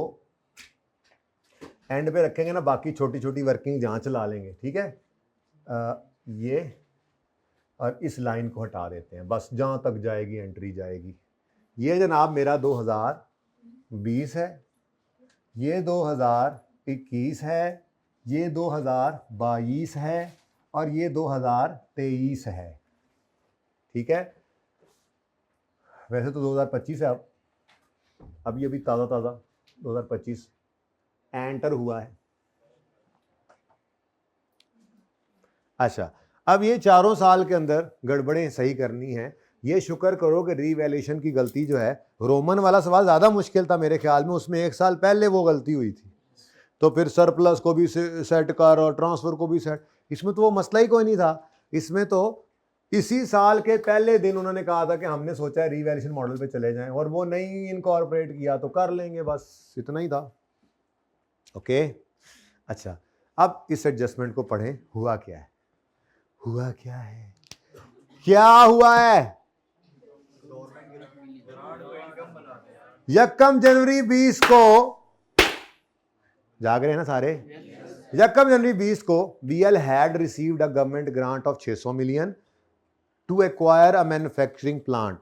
एंड पे रखेंगे ना, बाकी छोटी छोटी वर्किंग जहाँ चला लेंगे, ठीक है। ये और इस लाइन को हटा देते हैं, बस जहाँ तक जाएगी एंट्री जाएगी। ये जनाब मेरा 2020 है, ये 2021 है, ये 2022 है और ये 2023 है, ठीक है। वैसे तो 2025 है, अब ये अभी ताज़ा 2025 एंटर हुआ है। अच्छा, अब ये 4 साल के अंदर गड़बड़ें सही करनी है। ये शुक्र करो कि रीवैल्यूएशन की गलती जो है, रोमन वाला सवाल ज़्यादा मुश्किल था मेरे ख्याल में, उसमें 1 साल पहले वो गलती हुई थी, तो फिर सरप्लस को भी सेट कर और ट्रांसफ़र को भी सेट, इसमें तो वो मसला ही कोई नहीं था। इसमें तो इसी साल के पहले दिन उन्होंने कहा था कि हमने सोचा है रीवैल्यूएशन मॉडल पे चले जाएं, और वो नहीं इनकॉर्पोरेट किया तो कर लेंगे, बस इतना ही था। ओके, अच्छा, अब इस एडजस्टमेंट को पढ़ें, हुआ क्या है, हुआ क्या है, क्या हुआ है। 1 जनवरी 20 को, जाग रहे हैं ना सारे, 1 जनवरी 20 को BL had received a government grant of 600 million to acquire a manufacturing plant.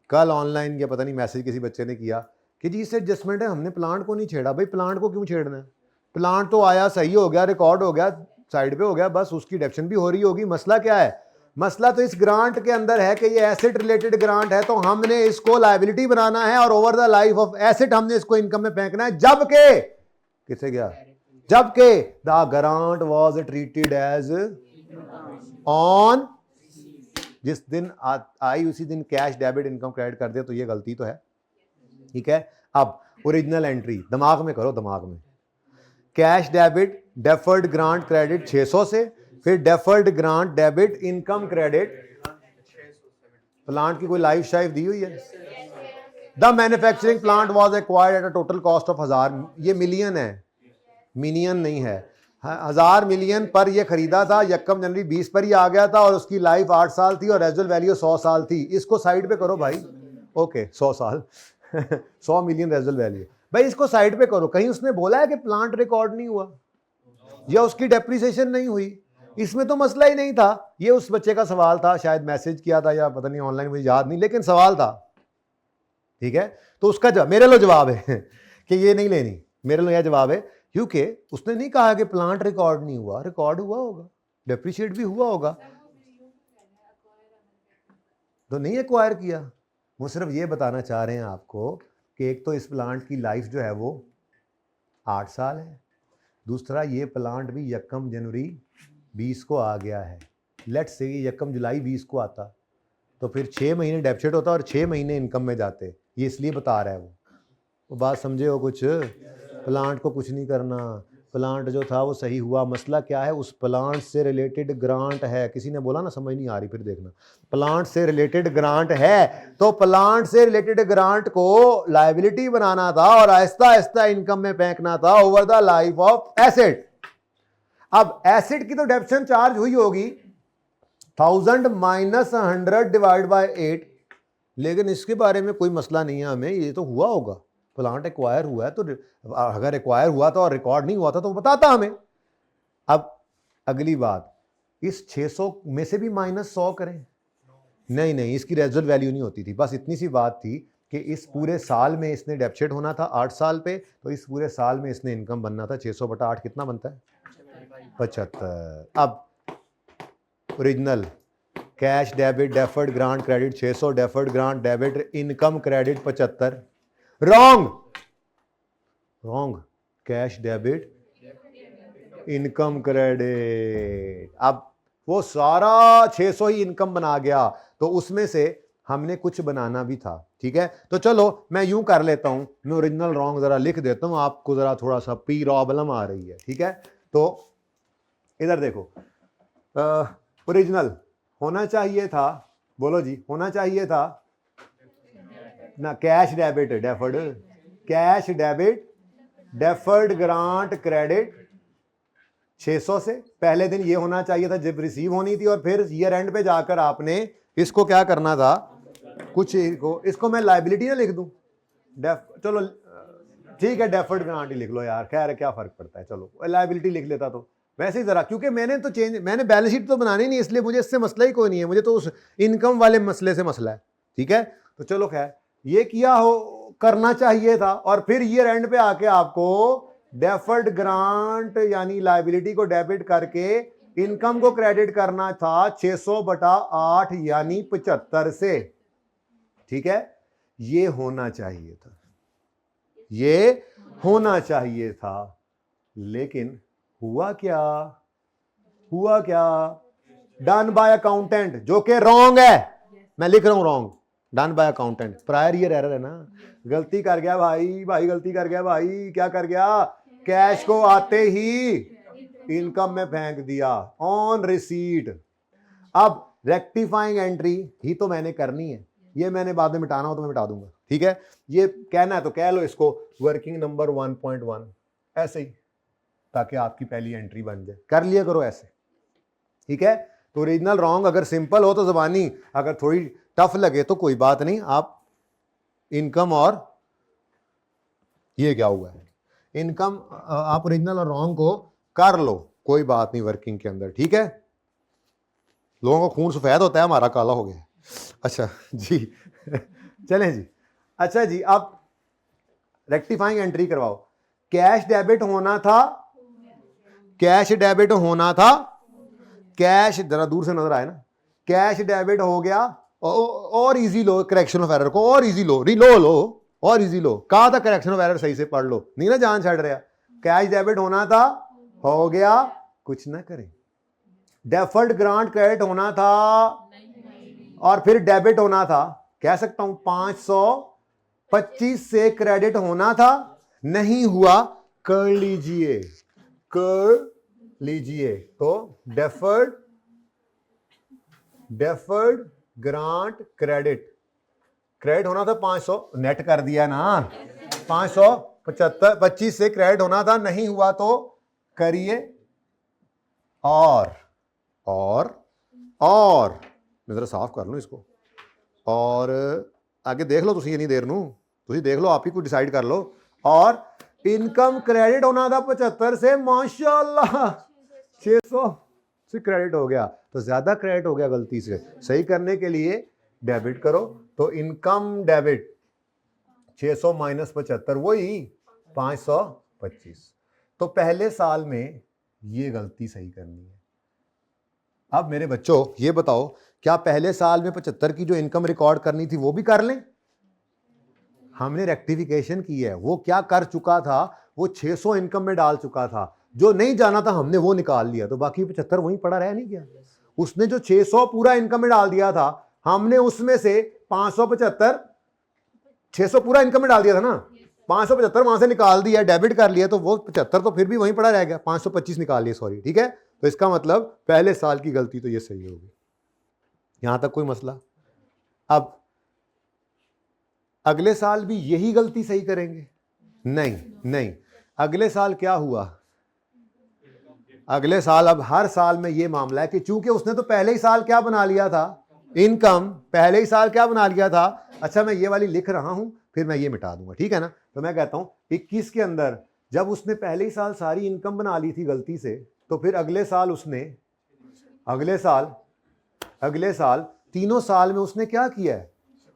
कल ऑनलाइन या पता नहीं मैसेज किसी बच्चे ने किया कि जी इससे एडजस्टमेंट है, हमने प्लांट को नहीं छेड़ा। भाई प्लांट को क्यों छेड़ना है, प्लांट तो आया, सही हो गया, रिकॉर्ड हो गया, साइड पे हो गया, बस उसकी डिडक्शन भी हो रही होगी। मसला क्या है, मसला तो इस ग्रांट के अंदर है कि ये एसेट रिलेटेड ग्रांट है, तो हमने इसको लायबिलिटी बनाना है और over the life of asset हमने इसको इनकम में फेंकना है, जबकि किसे गया, जबकि the grant was treated as on, जिस दिन आई उसी दिन कैश डेबिट इनकम क्रेडिट कर दे, तो ये गलती तो है, ठीक है। अब ओरिजिनल एंट्री दिमाग में करो, दिमाग में, cash debit deferred grant credit 600 से, फिर deferred grant debit income credit, plant की कोई लाइफ शाइफ दी हुई है। The manufacturing plant was acquired at a total cost of 1000, ये मिलियन है, मिलियन नहीं है, 1000 मिलियन पर ये खरीदा था, 1 जनवरी 20 पर ही आ गया था और उसकी लाइफ 8 साल थी और रेजुअल वैल्यू 100 साल थी। इसको साइड पे करो भाई, ओके 100 साल 100 मिलियन रेजुअल वैल्यू, भाई इसको साइड पे करो। कहीं उसने बोला है कि प्लांट रिकॉर्ड नहीं हुआ या उसकी डेप्रिसिएशन नहीं हुई, इसमें तो मसला ही नहीं था। ये उस बच्चे का सवाल था, शायद मैसेज किया था या पता नहीं ऑनलाइन, मुझे याद नहीं, लेकिन सवाल था, ठीक है। तो उसका जवाब मेरे लो जवाब है कि ये नहीं लेनी, मेरे लो यह जवाब है, क्योंकि उसने नहीं कहा कि प्लांट रिकॉर्ड नहीं हुआ, रिकॉर्ड हुआ होगा, डेप्रिशिएट भी हुआ होगा, तो नहीं एक्वायर किया। वो सिर्फ ये बताना चाह रहे हैं आपको कि एक तो इस प्लांट की लाइफ जो है वो 8 साल है, दूसरा ये प्लांट भी 1 जनवरी 20 को आ गया है। लेट्स से 1 जुलाई 20 को आता तो फिर 6 महीने डेप्रिशिएट होता और 6 महीने इनकम में जाते, ये इसलिए बता रहा है वो बात समझे हो कुछ। प्लांट को कुछ नहीं करना, प्लांट जो था वो सही हुआ। मसला क्या है, उस प्लांट से रिलेटेड ग्रांट है, किसी ने बोला ना समझ नहीं आ रही, फिर देखना, प्लांट से रिलेटेड ग्रांट है, तो प्लांट से रिलेटेड ग्रांट को लायबिलिटी बनाना था और आहिस्ता आहिस्ता इनकम में फेंकना था over the life of asset. अब एसेट की तो डेप्शन चार्ज हुई होगी 1000 माइनस 100 डिवाइड बाय 8, लेकिन इसके बारे में कोई मसला नहीं है हमें, ये तो हुआ होगा, प्लांट एक्वायर हुआ है, तो अगर एक्वायर हुआ था और रिकॉर्ड नहीं हुआ था तो बताता हमें। अब अगली बात, इस 600 में से भी माइनस 100 करें, नहीं, इसकी रेजुअल वैल्यू नहीं होती थी, बस इतनी सी बात थी कि इस पूरे साल में इसने डेप्रिशिएट होना था 8 साल पे, तो इस पूरे साल में इसने इनकम बनना था 600/8, कितना बनता है 75। अब original cash debit deferred grant credit 600, deferred grant debit income credit 75, wrong, cash debit income credit. अब वो सारा 600 ही इनकम बना गया, तो उसमें से हमने कुछ बनाना भी था। ठीक है, तो चलो मैं यूं कर लेता हूं, मैं ओरिजिनल रॉन्ग जरा लिख देता हूं, आपको जरा थोड़ा सा प्रॉब्लम आ रही है। ठीक है, तो इधर देखो, ओरिजिनल होना चाहिए था, बोलो जी, होना चाहिए था ना, cash debit deferred, cash debit deferred grant credit 600 से पहले दिन ये होना चाहिए था जब रिसीव होनी थी, और फिर ईयर एंड पे जाकर आपने इसको क्या करना था, कुछ इसको मैं लाइबिलिटी ना लिख दूं, चलो ठीक है, डेफर्ड ग्रांट ही लिख लो यार, खैर क्या फर्क पड़ता है, चलो लाइबिलिटी लिख लेता तो वैसे ही जरा, क्योंकि मैंने बैलेंस शीट तो बनानी नहीं, इसलिए मुझे इससे मसला ही कोई नहीं है, मुझे तो उस इनकम वाले मसले से मसला है। ठीक है, तो चलो खैर ये किया हो करना चाहिए था, और फिर ईयर एंड पे आके आपको डेफर्ड ग्रांट यानी लायबिलिटी को डेबिट करके इनकम को क्रेडिट करना था 600/8 यानी 75 से। ठीक है, ये होना चाहिए था, ये होना चाहिए था, लेकिन हुआ क्या, हुआ क्या, डन बाय अकाउंटेंट, जो कि रॉन्ग है, मैं लिख रहा हूं wrong, done by accountant, prior year error है ना, गलती कर गया भाई, गलती कर गया भाई, क्या कर गया, कैश को आते ही इनकम में फेंक दिया ऑन रिसीट। अब रेक्टिफाइंग एंट्री ही तो मैंने करनी है, ये मैंने बाद में मिटाना हो तो मैं मिटा दूंगा। ठीक है, ये कहना है तो कह लो इसको वर्किंग नंबर 1.1 ऐसे ही, ताकि आपकी पहली एंट्री बन जाए, कर लिया करो ऐसे। ठीक है, तो ओरिजिनल रॉन्ग अगर सिंपल हो तो जबानी, अगर थोड़ी टफ लगे तो कोई बात नहीं, आप इनकम और ये क्या हुआ है इनकम, आप ओरिजिनल और रॉन्ग को कर लो, कोई बात नहीं वर्किंग के अंदर। ठीक है, लोगों को खून सफेद होता है, हमारा काला हो गया। अच्छा जी चलें जी, अच्छा जी, आप रेक्टिफाइंग एंट्री करवाओ, कैश डेबिट होना था, कैश डेबिट होना था, कैश जरा दूर से नजर आए ना, कैश डेबिट हो गया, और easy low correction of error को, और इजी लो, रिलो लो और इजी लो, कहा था करेक्शन ऑफ एरर सही से पढ़ लो, नहीं ना जान छड़ रहा, कैश डेबिट होना था, हो गया, कुछ ना करें, डेफर्ड ग्रांट क्रेडिट होना था और फिर डेबिट होना था, कह सकता हूं 525 से क्रेडिट होना था, नहीं हुआ, कर लीजिए, कर लीजिए, तो डेफर्ड ग्रांट क्रेडिट होना था 500, नेट कर दिया ना, 575 से क्रेडिट होना था, नहीं हुआ तो करिए, और मैं जरा साफ कर लूं इसको, और आगे देख लो तुसी, नहीं देर नू तुसी देख लो, आप ही कुछ डिसाइड कर लो, और इनकम क्रेडिट होना था 75 से, माशाल्लाह 600 से क्रेडिट हो गया, तो ज्यादा क्रेडिट हो गया, गलती से सही करने के लिए डेबिट करो, तो इनकम डेबिट 600 माइनस 75 वही 525, तो पहले साल में ये गलती सही करनी है। अब मेरे बच्चों ये बताओ, क्या पहले साल में 75 की जो इनकम रिकॉर्ड करनी थी वो भी कर लें, हमने रेक्टिफिकेशन की है, वो क्या कर चुका था, वो 600 इनकम में डाल चुका था, जो नहीं जाना था हमने वो निकाल लिया, तो बाकी 75 वहीं पड़ा रह नहीं गया, उसने जो 600 पूरा इनकम में डाल दिया था, हमने उसमें से 575, 600 पूरा इनकम में डाल दिया था ना, 575 वहां से निकाल दिया, डेबिट कर लिया, तो वो 75 तो फिर भी वहीं पड़ा रह गया, 525 निकाल लिया, सॉरी। ठीक है, तो इसका मतलब पहले साल की गलती तो ये सही होगी, यहां तक कोई मसला। अब अगले साल भी यही गलती सही करेंगे, नहीं, अगले साल क्या हुआ, अगले साल, अब हर साल में ये मामला है कि चूंकि उसने तो पहले ही साल क्या बना लिया था, इनकम पहले ही साल क्या बना लिया था, अच्छा मैं ये वाली लिख रहा हूं, फिर मैं ये मिटा दूंगा, ठीक है ना, तो मैं कहता हूं 21 के अंदर जब उसने पहले ही साल सारी इनकम बना ली थी गलती से, तो फिर अगले साल उसने, अगले साल तीनों साल में उसने क्या किया है,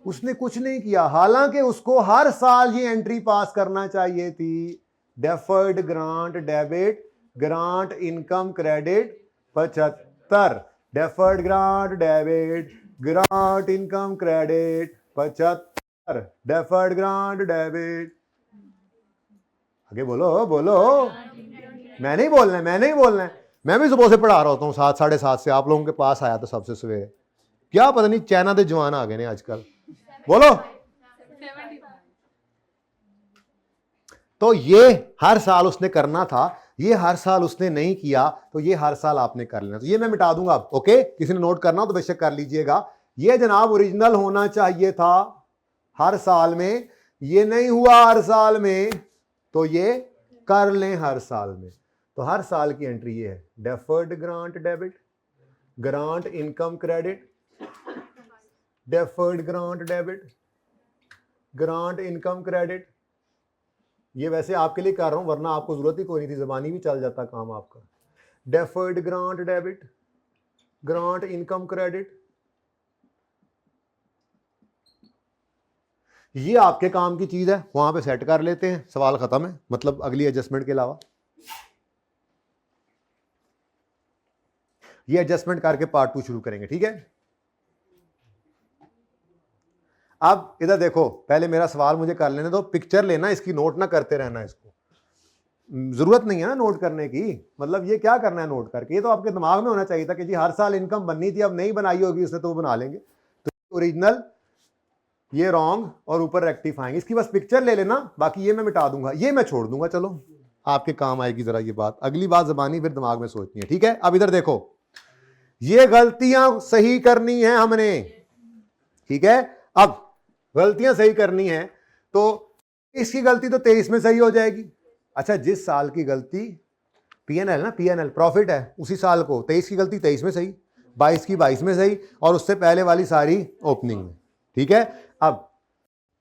उसने कुछ नहीं किया, हालांकि उसको हर साल ये एंट्री पास करना चाहिए थी, deferred grant debit grant income credit 75, deferred grant debit grant income credit 75, deferred grant debit, आगे बोलो, मैं नहीं बोलना है, मैं भी सुबह से पढ़ा रहा होता हूँ 7 साढ़े 7 से, आप लोगों के पास आया था सबसे सवेरे, क्या पता नहीं चाइना के जवान आ गए ने आजकल, बोलो। तो ये हर साल उसने करना था, ये हर साल उसने नहीं किया, तो ये हर साल आपने कर लेना। तो ये मैं मिटा दूंगा अब, ओके, किसी ने नोट करना हो तो बेशक कर लीजिएगा। ये जनाब ओरिजिनल होना चाहिए था हर साल में, ये नहीं हुआ हर साल में, तो ये कर लें हर साल में। तो हर साल की एंट्री ये है, deferred grant debit, grant income credit, deferred grant debit, grant income credit. ये वैसे आपके लिए कर रहा हूं, वरना आपको जरूरत ही कोई नहीं थी, जबानी भी चल जाता काम आपका। Deferred grant debit, grant income credit, ये आपके काम की चीज है, वहां पे सेट कर लेते हैं, सवाल खत्म है, मतलब अगली एडजस्टमेंट के अलावा। ये एडजस्टमेंट करके पार्ट 2 शुरू करेंगे, ठीक है। अब इधर देखो, पहले मेरा सवाल मुझे कर लेने दो, पिक्चर लेना, इसकी नोट ना करते रहना, इसको जरूरत नहीं है ना नोट करने की, मतलब ये क्या करना है नोट करके, ये तो आपके दिमाग में होना चाहिए था कि जी हर साल इनकम बननी थी, अब नहीं बनाई होगी उसने तो वो बना लेंगे। तो ओरिजिनल, ये रॉन्ग और ऊपर रेक्टिफाइंग, इसकी बस पिक्चर ले लेना, बाकी ये मैं मिटा दूंगा, ये मैं छोड़ दूंगा, चलो आपके काम आएगी जरा ये बात, अगली बात जबानी फिर दिमाग में सोचनी है, ठीक है। अब इधर देखो, ये गलतियां सही करनी है हमने, ठीक है। अब गलतियां सही करनी है, तो इसकी गलती तो 23 में सही हो जाएगी। अच्छा, जिस साल की गलती पीएनएल ना, पीएनएल प्रॉफिट है, उसी साल को 23 की गलती 23 में सही, 22 की 22 में सही, और उससे पहले वाली सारी ओपनिंग में, ठीक है। अब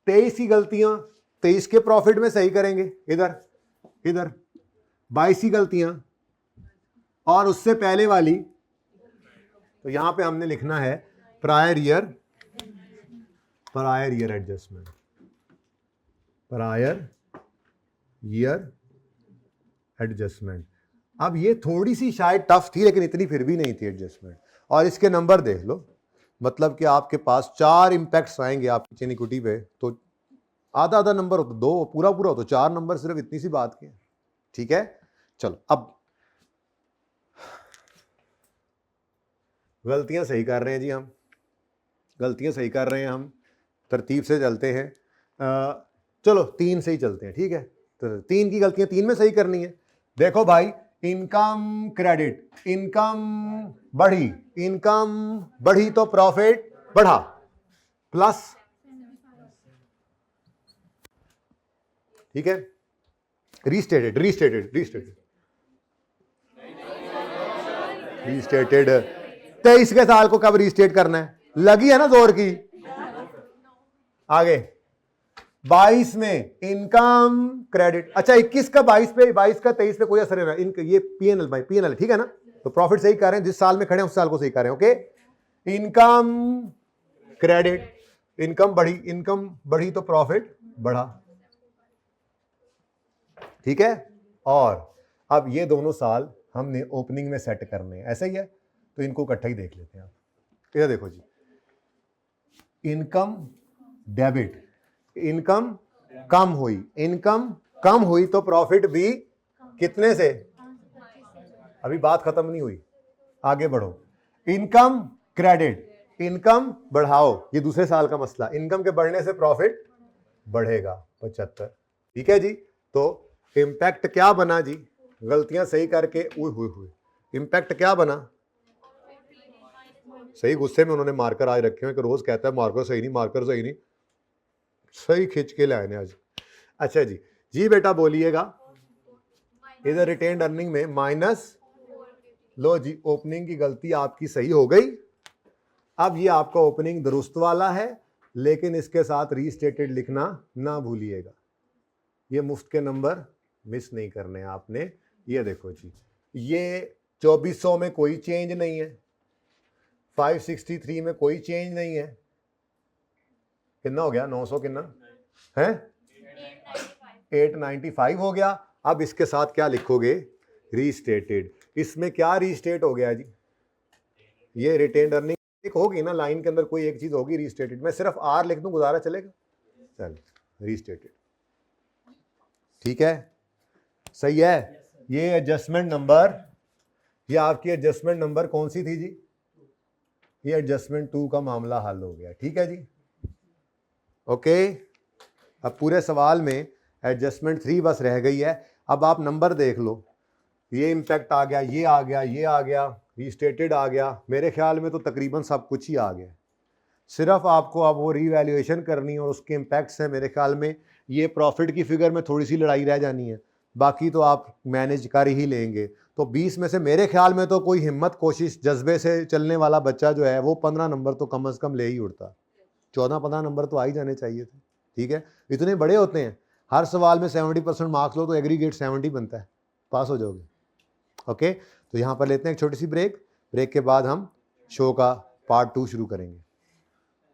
23 की गलतियां 23 के प्रॉफिट में सही करेंगे, इधर इधर 22 की गलतियां और उससे पहले वाली, तो यहां पे हमने लिखना है prior year adjustment, prior year adjustment. अब ये थोड़ी सी शायद टफ थी, लेकिन इतनी फिर भी नहीं थी एडजस्टमेंट। और इसके नंबर देख लो, मतलब कि आपके पास 4 इंपैक्ट्स आएंगे आपकी चेन इक्विटी पे, तो आधा आधा नंबर हो तो 2, पूरा पूरा हो तो 4 नंबर, सिर्फ इतनी सी बात की, ठीक है। चलो, अब गलतियां सही कर रहे हैं जी, हम गलतियां सही कर रहे हैं, हम तरतीब से चलते हैं। चलो 3 से ही चलते हैं, ठीक है। तो 3 की गलतियां 3 में सही करनी है। देखो भाई, इनकम क्रेडिट, इनकम बढ़ी तो प्रॉफिट बढ़ा, प्लस, ठीक है। रीस्टेटेड 23 के साल को कब रीस्टेट करना है, लगी है ना जोर की। आगे 22 में इनकम क्रेडिट, अच्छा 21 का 22 पे, 22 का 23 पे कोई असर नहीं, इनका ये पीएनएल भाई, पीएनएल, ठीक है ना। तो प्रॉफिट सही कर रहे हैं, जिस साल में खड़े हैं उस साल को सही कर रहे हैं, ओके। इनकम क्रेडिट, इनकम बढ़ी तो प्रॉफिट बढ़ा, ठीक है। और अब ये दोनों साल हमने ओपनिंग में सेट करने हैं, ऐसा ही है, तो इनको इकट्ठा ही देख लेते हैं आप। इधर देखो जी, इनकम डेबिट, इनकम कम हुई तो प्रॉफिट भी कितने से, अभी बात खत्म नहीं हुई, आगे बढ़ो। इनकम क्रेडिट, इनकम बढ़ाओ, ये दूसरे साल का मसला, इनकम के बढ़ने से प्रॉफिट बढ़ेगा 75, ठीक है जी। तो इंपैक्ट क्या बना जी, गलतियां सही करके, इंपैक्ट क्या बना, सही गुस्से में उन्होंने मार्कर आज रखे हुए कि रोज कहता है मार्कर सही नहीं, सही खींच के लाए आज। अच्छा जी बेटा बोलिएगा, इधर रिटेन्ड अर्निंग में माइनस, लो जी ओपनिंग की गलती आपकी सही हो गई। अब ये आपका ओपनिंग दुरुस्त वाला है, लेकिन इसके साथ रीस्टेटेड लिखना ना भूलिएगा, ये मुफ्त के नंबर मिस नहीं करने आपने। ये देखो जी, ये 2400 में कोई चेंज नहीं है, 563 में कोई चेंज नहीं है, कितना हो गया 900 कितना है, 895 हो गया। अब इसके साथ क्या लिखोगे, रीस्टेटेड। इसमें क्या रीस्टेट हो गया जी, ये रिटेन्ड अर्निंग एक होगी ना, लाइन के अंदर कोई एक चीज होगी रीस्टेटेड, मैं सिर्फ आर लिख दूं, गुजारा चलेगा, चल रीस्टेटेड, ठीक है, सही है। ये एडजस्टमेंट नंबर ये आपकी एडजस्टमेंट नंबर कौन सी थी जी? ये एडजस्टमेंट 2 का मामला हल हो गया, ठीक है जी। ओके, अब पूरे सवाल में एडजस्टमेंट 3 बस रह गई है। अब आप नंबर देख लो, ये इम्पैक्ट आ गया, ये आ गया, ये आ गया, रीस्टेटेड आ गया, मेरे ख्याल में तो तकरीबन सब कुछ ही आ गया। सिर्फ आपको अब वो रीवैल्यूएशन करनी और उसके इम्पैक्ट्स हैं। मेरे ख्याल में ये प्रॉफिट की फिगर में थोड़ी सी लड़ाई रह जानी है, बाकी तो आप मैनेज कर ही लेंगे। तो 20 में से मेरे ख्याल में तो कोई हिम्मत, कोशिश, जज्बे से चलने वाला बच्चा जो है वो 15 नंबर तो कम से कम ले ही उड़ता। 14-15 नंबर तो आ ही जाने चाहिए थे, ठीक है। इतने बड़े होते हैं, हर सवाल में 70% मार्क्स लो तो एग्रीगेट 70 बनता है, पास हो जाओगे। ओके, तो यहाँ पर लेते हैं एक छोटी सी ब्रेक। ब्रेक के बाद हम शो का पार्ट 2 शुरू करेंगे।